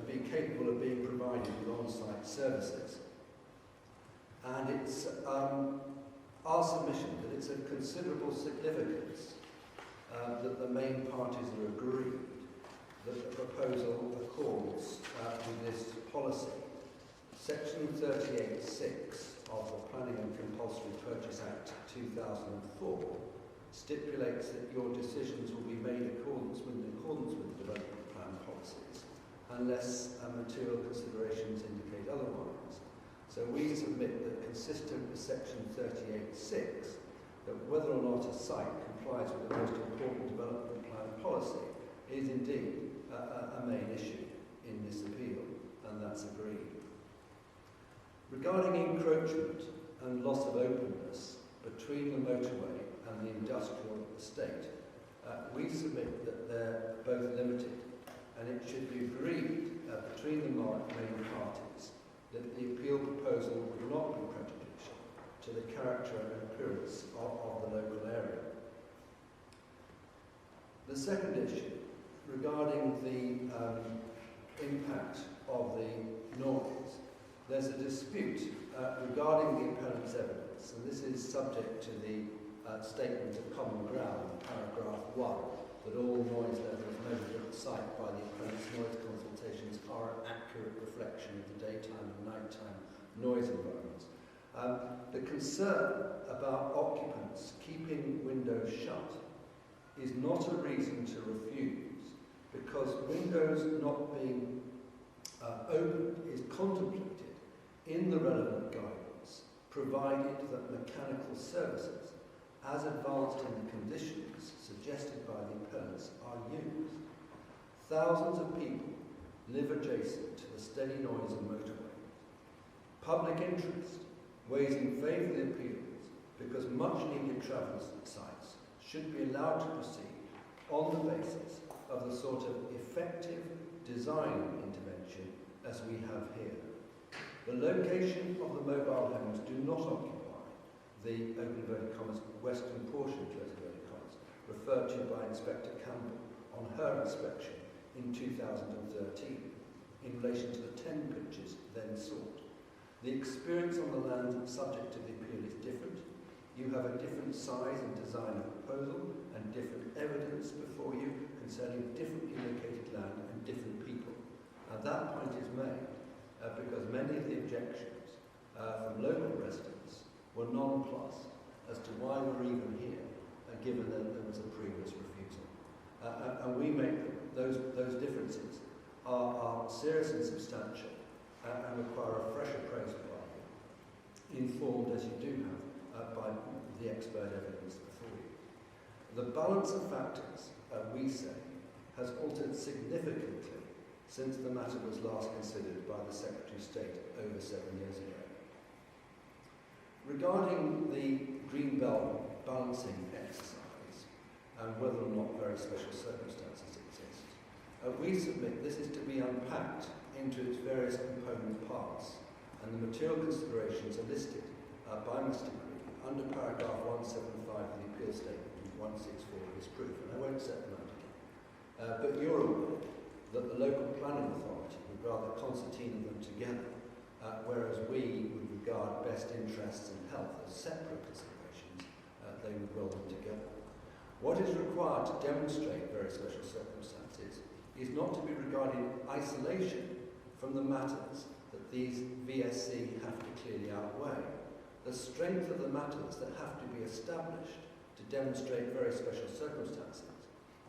be capable of being provided with on-site services. And it's our submission that it's of considerable significance that the main parties are agreed that the proposal accords with this policy. Section 38(6) of the Planning and Compulsory Purchase Act 2004 stipulates that your decisions will be made in accordance with the development plan policies, unless material considerations indicate otherwise. So we submit that, consistent with Section 38(6), that whether or not a site complies with the most important development plan policy is indeed a main issue in this appeal, and that's agreed. Regarding encroachment and loss of openness between the motorway and the industrial estate, we submit that they're both limited, and it should be agreed between the main parties that the appeal proposal would not be prejudicial to the character and appearance of the local area. The second issue, regarding the impact of the noise, there's a dispute regarding the appellant's evidence, and this is subject to the statement of common ground in paragraph 1, that all noise levels measured at the site by the appellant's noise consultations are an accurate reflection of the daytime and nighttime noise environments. The concern about occupants keeping windows shut is not a reason to refuse, because windows not being opened is contemplated in the relevant guidance, provided that mechanical services, as advanced in the conditions suggested by the appellants, are used. Thousands of people live adjacent to the steady noise of motorways. Public interest weighs in favour of the appeals because much needed travel sites should be allowed to proceed on the basis of the sort of effective design intervention as we have here. The location of the mobile homes do not occupy the, open inverted commas, western portion, close inverted commas, referred to by Inspector Campbell on her inspection in 2013 in relation to the 10 pitches then sought. The experience on the land subject to the appeal is different. You have a different size and design of proposal and different evidence before you concerning differently located land and different people. And that point is made because many of the objections from local residents were nonplussed as to why we're even here, given that there was a previous refusal. And we make those differences are serious and substantial and require a fresh appraisal by you, informed as you do have by the expert evidence before you. The balance of factors, we say, has altered significantly since the matter was last considered by the Secretary of State over 7 years ago. Regarding the Greenbelt balancing exercise and whether or not very special circumstances exist, we submit this is to be unpacked into its various component parts, and the material considerations are listed by Mr. Green under paragraph 175 of the appeal statement and 164 of his proof, and I won't set them out again. But you're aware that the local planning authority would rather concertina them together, whereas we would regard best interests and health as separate considerations, they would roll them together. What is required to demonstrate very special circumstances is not to be regarded in isolation from the matters that these VSC have to clearly outweigh. The strength of the matters that have to be established to demonstrate very special circumstances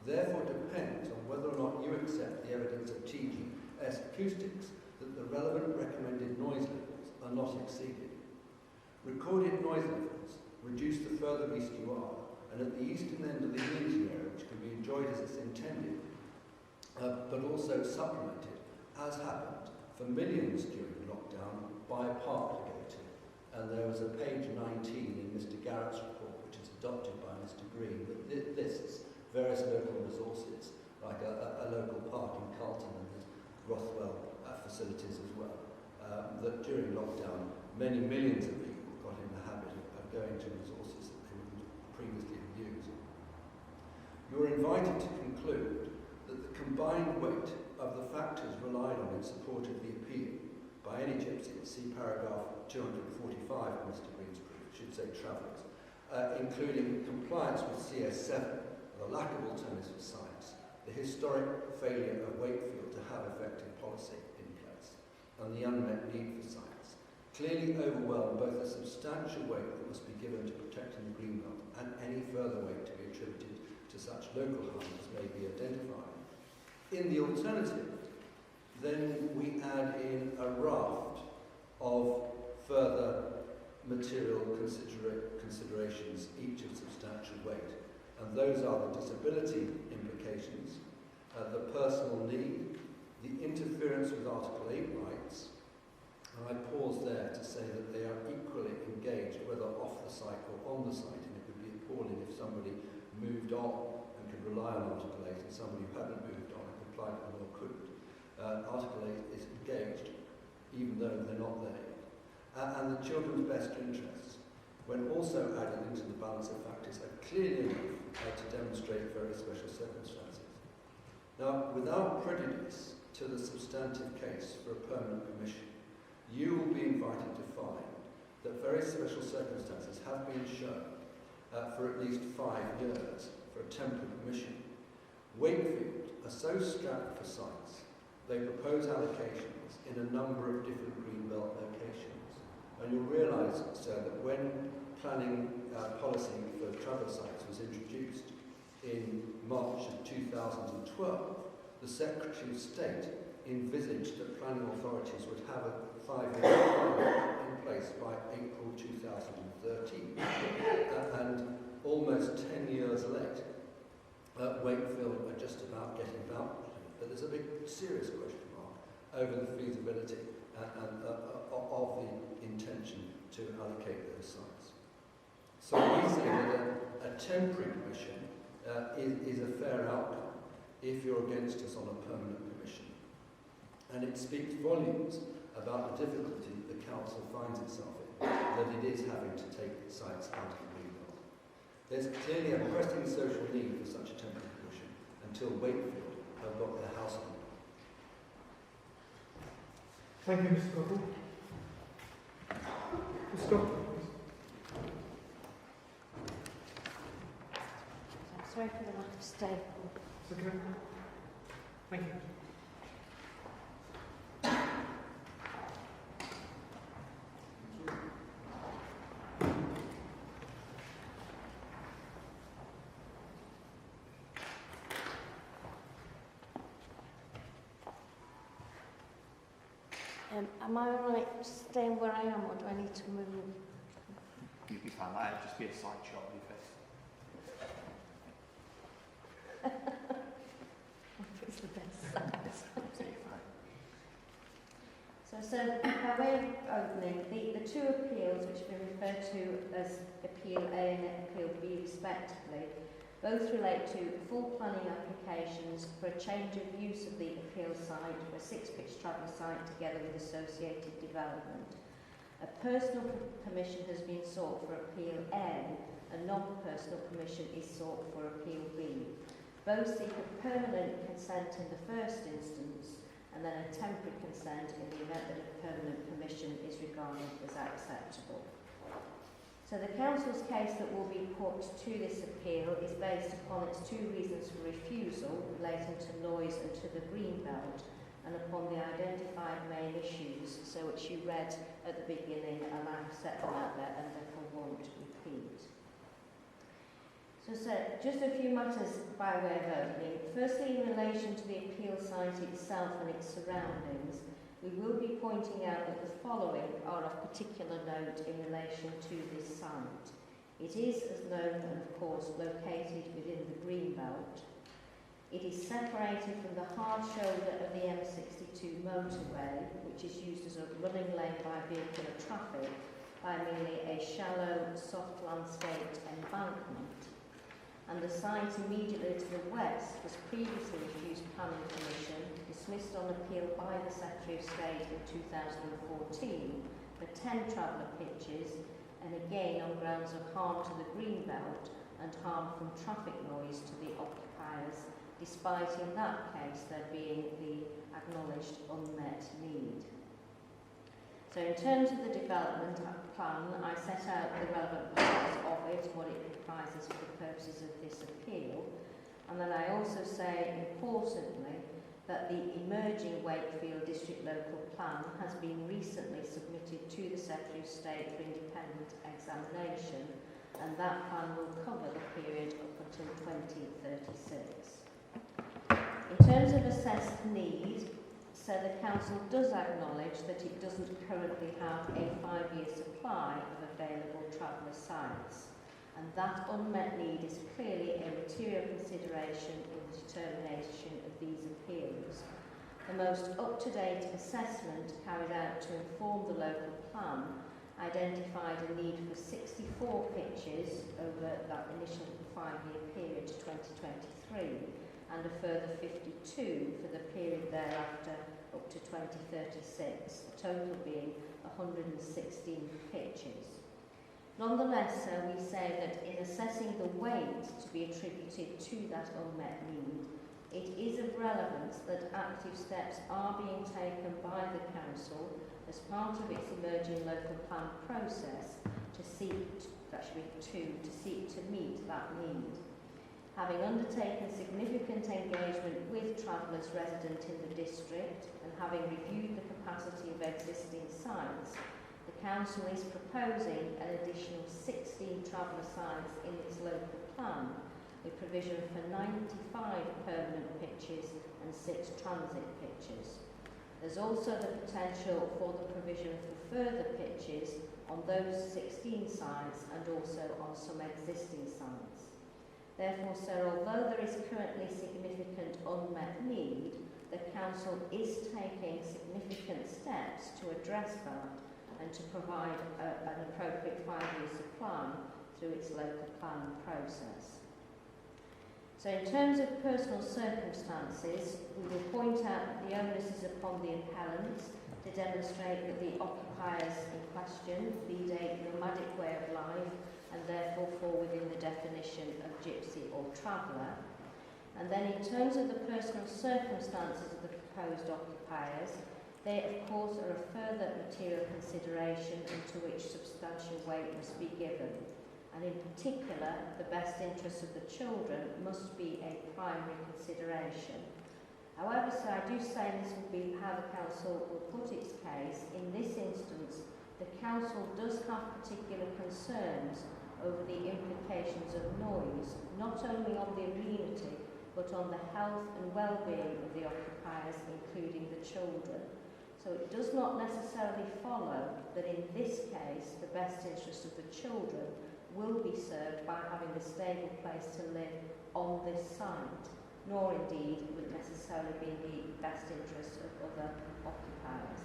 therefore depends on whether or not you accept the evidence of TGS acoustics that the relevant recommended noise levels are not exceeded. Recorded noise levels reduce the further east you are, and at the eastern end of the immunity area, which can be enjoyed as it's intended, but also supplemented, as happened for millions during lockdown, by Parklegate. And there was a page 19 in Mr. Garrett's report, which is adopted by Mr. Green, that lists various local resources, like a local park in Carlton and there's Rothwell facilities as well, that during lockdown, many millions of people got in the habit of going to resources that they wouldn't previously have used. You're invited to conclude that the combined weight of the factors relied on in support of the appeal by any gypsy, see paragraph 245 of Mr. Green's proof, it should say travellers, including compliance with CS7, the lack of alternative sites, the historic failure of Wakefield to have effective policy in place, and the unmet need for sites, clearly overwhelm both the substantial weight that must be given to protecting the Greenbelt and any further weight to be attributed to such local harm as may be identified. In the alternative, then we add in a raft of further material considerations, each of substantial weight. And those are the disability implications, the personal need, the interference with Article 8 rights, and I pause there to say that they are equally engaged, whether off the site or on the site, and it would be appalling if somebody moved on and could rely on Article 8 and somebody who hadn't moved on and complied with the law couldn't. Article 8 is engaged, even though they're not there yet. And the children's best interests, when also added into the balance of factors, are clearly enough to demonstrate very special circumstances. Now, without prejudice to the substantive case for a permanent permission, you will be invited to find that very special circumstances have been shown for at least 5 years for a temporary permission. Wakefield are so strapped for sites, they propose allocations in a number of different Greenbelt locations. And you'll realise, sir, that when planning policy for travel sites was introduced in March of 2012, the Secretary of State envisaged that planning authorities would have a 5-year plan in place by April 2013. And almost 10 years late, Wakefield are just about getting vouchers. But there's a big, serious question mark over the feasibility of the intention to allocate those sites. So we say that a temporary permission is a fair outcome if you're against us on a permanent permission. And it speaks volumes about the difficulty the council finds itself in, that it is having to take sites out of the Greenbelt. There's clearly a pressing social need for such a temporary permission until Wakefield have got their house on. Thank you, Mr. Cockle. Mr. Stockton, please. Sorry for the lack of staple. It's okay. Thank you. Am I alright staying where I am, or do I need to move? You'd be fine. That'd just be a side shot of your face. It's the best side. Absolutely fine. So by way of opening, the two appeals, which have been referred to as Appeal A and Appeal B respectively, both relate to full planning applications for a change of use of the appeal site for a 6-pitch traveller site together with associated development. A personal permission has been sought for Appeal A, a non-personal permission is sought for Appeal B. Both seek a permanent consent in the first instance and then a temporary consent in the event that a permanent permission is regarded as acceptable. So the Council's case that will be put to this appeal is based upon its 2 reasons for refusal relating to noise and to the green belt, and upon the identified main issues, so which you read at the beginning, and I've set them out there and therefore won't repeat. So just a few matters by way of opening. Firstly, in relation to the appeal site itself and its surroundings, we will be pointing out that the following are of particular note in relation to this site. It is, as known and of course, located within the green belt. It is separated from the hard shoulder of the M62 motorway, which is used as a running lane by vehicular traffic, by merely a shallow, soft landscaped embankment. And the site immediately to the west was previously refused planning permission, dismissed on appeal by the Secretary of State in 2014 for 10 traveller pitches, and again on grounds of harm to the green belt and harm from traffic noise to the occupiers, despite in that case there being the acknowledged unmet need. So in terms of the development plan, I set out the relevant parts of it, what it comprises for the purposes of this appeal, and then I also say, importantly, that the emerging Wakefield District Local Plan has been recently submitted to the Secretary of State for independent examination, and that plan will cover the period up until 2036. In terms of assessed need, so the Council does acknowledge that it doesn't currently have a 5-year supply of available traveller sites, and that unmet need is clearly a material consideration in the determination of these appeals. The most up-to-date assessment carried out to inform the local plan identified a need for 64 pitches over that initial 5-year period to 2023, and a further 52 for the period thereafter up to 2036, a total being 116 pitches. Nonetheless, we say that in assessing the weight to be attributed to that unmet need, it is of relevance that active steps are being taken by the Council as part of its emerging local plan process to seek to meet that need. Having undertaken significant engagement with travellers resident in the district and having reviewed the capacity of existing sites, the Council is proposing an additional 16 traveller sites in its local plan, with provision for 95 permanent pitches and 6 transit pitches. There's also the potential for the provision for further pitches on those 16 sites and also on some existing sites. Therefore, sir, although there is currently significant unmet need, the Council is taking significant steps to address that and to provide an appropriate 5-year supply through its local plan process. So in terms of personal circumstances, we will point out that the onus is upon the appellants to demonstrate that the occupiers in question lead a nomadic way of life and therefore fall within the definition of gypsy or traveller. And then in terms of the personal circumstances of the proposed occupiers, they of course are a further material consideration into which substantial weight must be given. and in particular, the best interests of the children must be a primary consideration. However, so I do say this will be how the council will put its case. In this instance, the council does have particular concerns over the implications of noise, not only on the amenity, but on the health and well-being of the occupiers, including the children. So it does not necessarily follow that in this case, the best interest of the children will be served by having a stable place to live on this site, nor indeed would necessarily be in the best interest of other occupiers.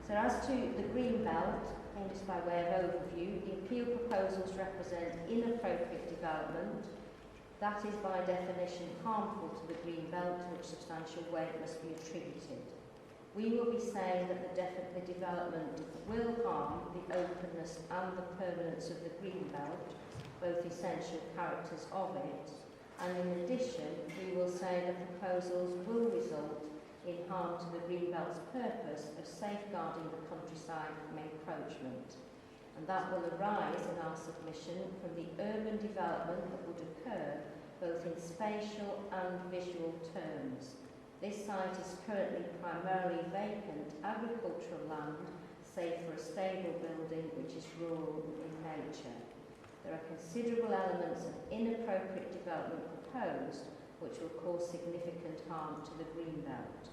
So as to the green belt, again just by way of overview, the appeal proposals represent inappropriate development. That is by definition harmful to the green belt, to which substantial weight must be attributed. We will be saying that the development will harm the openness and the permanence of the green belt, both essential characters of it, and in addition we will say the proposals will result in harm to the green belt's purpose of safeguarding the countryside from encroachment. And that will arise in our submission from the urban development that would occur both in spatial and visual terms. This site is currently primarily vacant agricultural land, save for a stable building which is rural in nature. There are considerable elements of inappropriate development proposed which will cause significant harm to the green belt.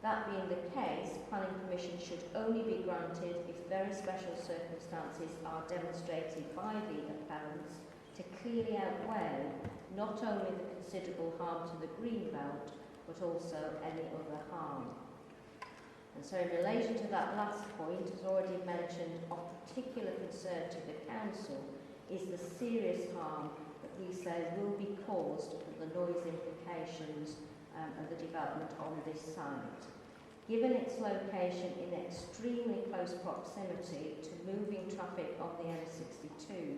That being the case, planning permission should only be granted if very special circumstances are demonstrated by the appellants to clearly outweigh not only the considerable harm to the green belt, but also any other harm. And so in relation to that last point, as already mentioned, of particular concern to the council is the serious harm that we say will be caused from the noise implications of the development on this site. Given its location in extremely close proximity to moving traffic on the M62,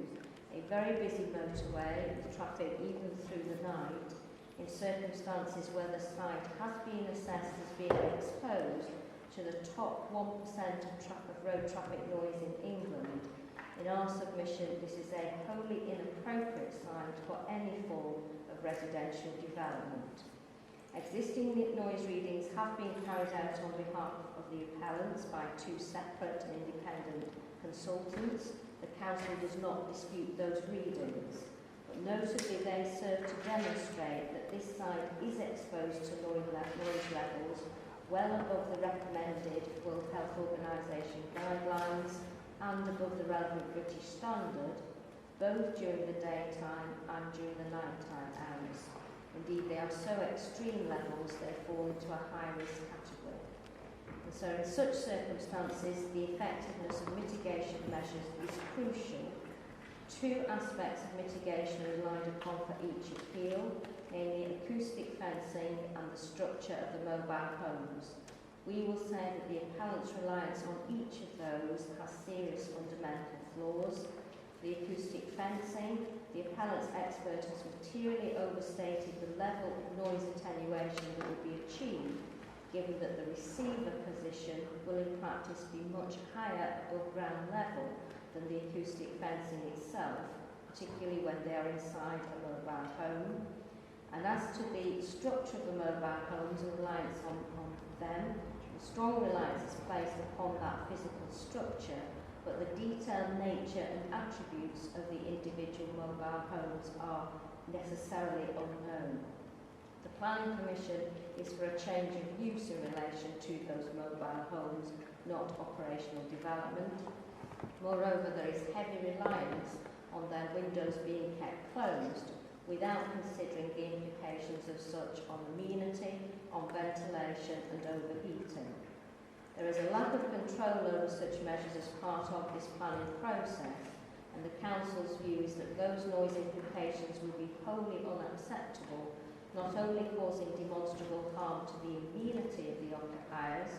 a very busy motorway with traffic even through the night, in circumstances where the site has been assessed as being exposed to the top 1% of road traffic noise in England, in our submission this is a wholly inappropriate site for any form of residential development. Existing noise readings have been carried out on behalf of the appellants by two separate and independent consultants. The council does not dispute those readings. Notably, they serve to demonstrate that this site is exposed to noise levels well above the recommended World Health Organization guidelines and above the relevant British standard, both during the daytime and during the nighttime hours. Indeed, they are so extreme levels they fall into a high-risk category. And so in such circumstances, the effectiveness of mitigation measures is crucial. Two aspects of mitigation are relied upon for each appeal, namely acoustic fencing and the structure of the mobile homes. We will say that the appellant's reliance on each of those has serious fundamental flaws. The acoustic fencing, the appellant's expert has materially overstated the level of noise attenuation that will be achieved, given that the receiver position will in practice be much higher above ground level than the acoustic fencing itself, particularly when they are inside a mobile home. And as to the structure of the mobile homes and reliance on them, the strong reliance is placed upon that physical structure, but the detailed nature and attributes of the individual mobile homes are necessarily unknown. The planning permission is for a change of use in relation to those mobile homes, not operational development. Moreover, there is heavy reliance on their windows being kept closed without considering the implications of such on amenity, on ventilation and overheating. There is a lack of control over such measures as part of this planning process, and the Council's view is that those noise implications would be wholly unacceptable, not only causing demonstrable harm to the amenity of the occupiers,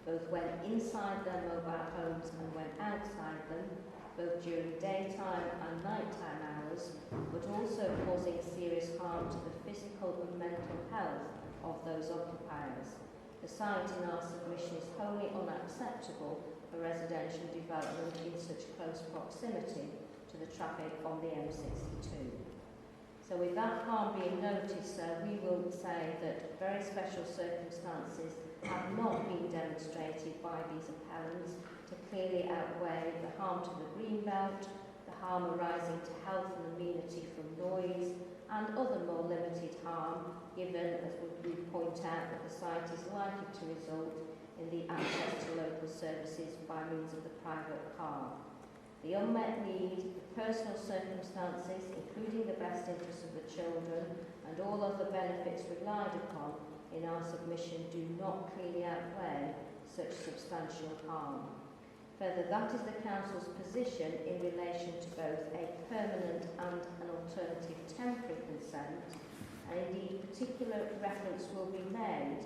both when inside their mobile homes and when outside them, both during daytime and nighttime hours, but also causing serious harm to the physical and mental health of those occupiers. The site in our submission is wholly unacceptable for residential development in such close proximity to the traffic on the M62. So with that harm being noticed, we will say that very special circumstances have not been demonstrated by these appellants to clearly outweigh the harm to the greenbelt, the harm arising to health and amenity from noise, and other more limited harm, given, as we point out, that the site is likely to result in the access to local services by means of the private car. The unmet need, the personal circumstances, including the best interests of the children, and all other benefits relied upon in our submission do not clearly outweigh such substantial harm. Further, that is the Council's position in relation to both a permanent and an alternative temporary consent, and indeed particular reference will be made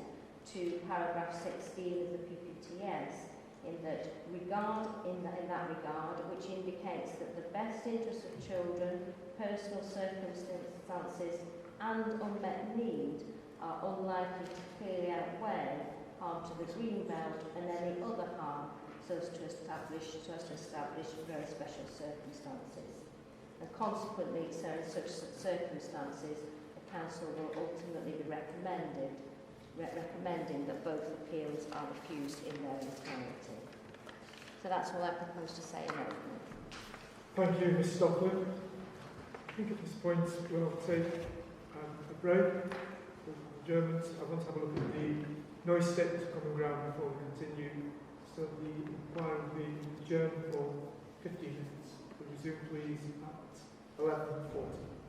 to paragraph 16 of the PPTS in that regard, which indicates that the best interests of children, personal circumstances and unmet need are unlikely to clearly outweigh harm to the greenbelt and any other harm so as to establish very special circumstances. And consequently, so in such circumstances, the Council will ultimately be recommending that both appeals are refused in their entirety. So that's all I propose to say in opening. Thank you, Ms Stockley. I think at this point we'll take a break. Germans, I want to have a look at the noise statement of common ground before we continue. So the inquiry will be adjourned for 15 minutes. We'll resume please at 11:40.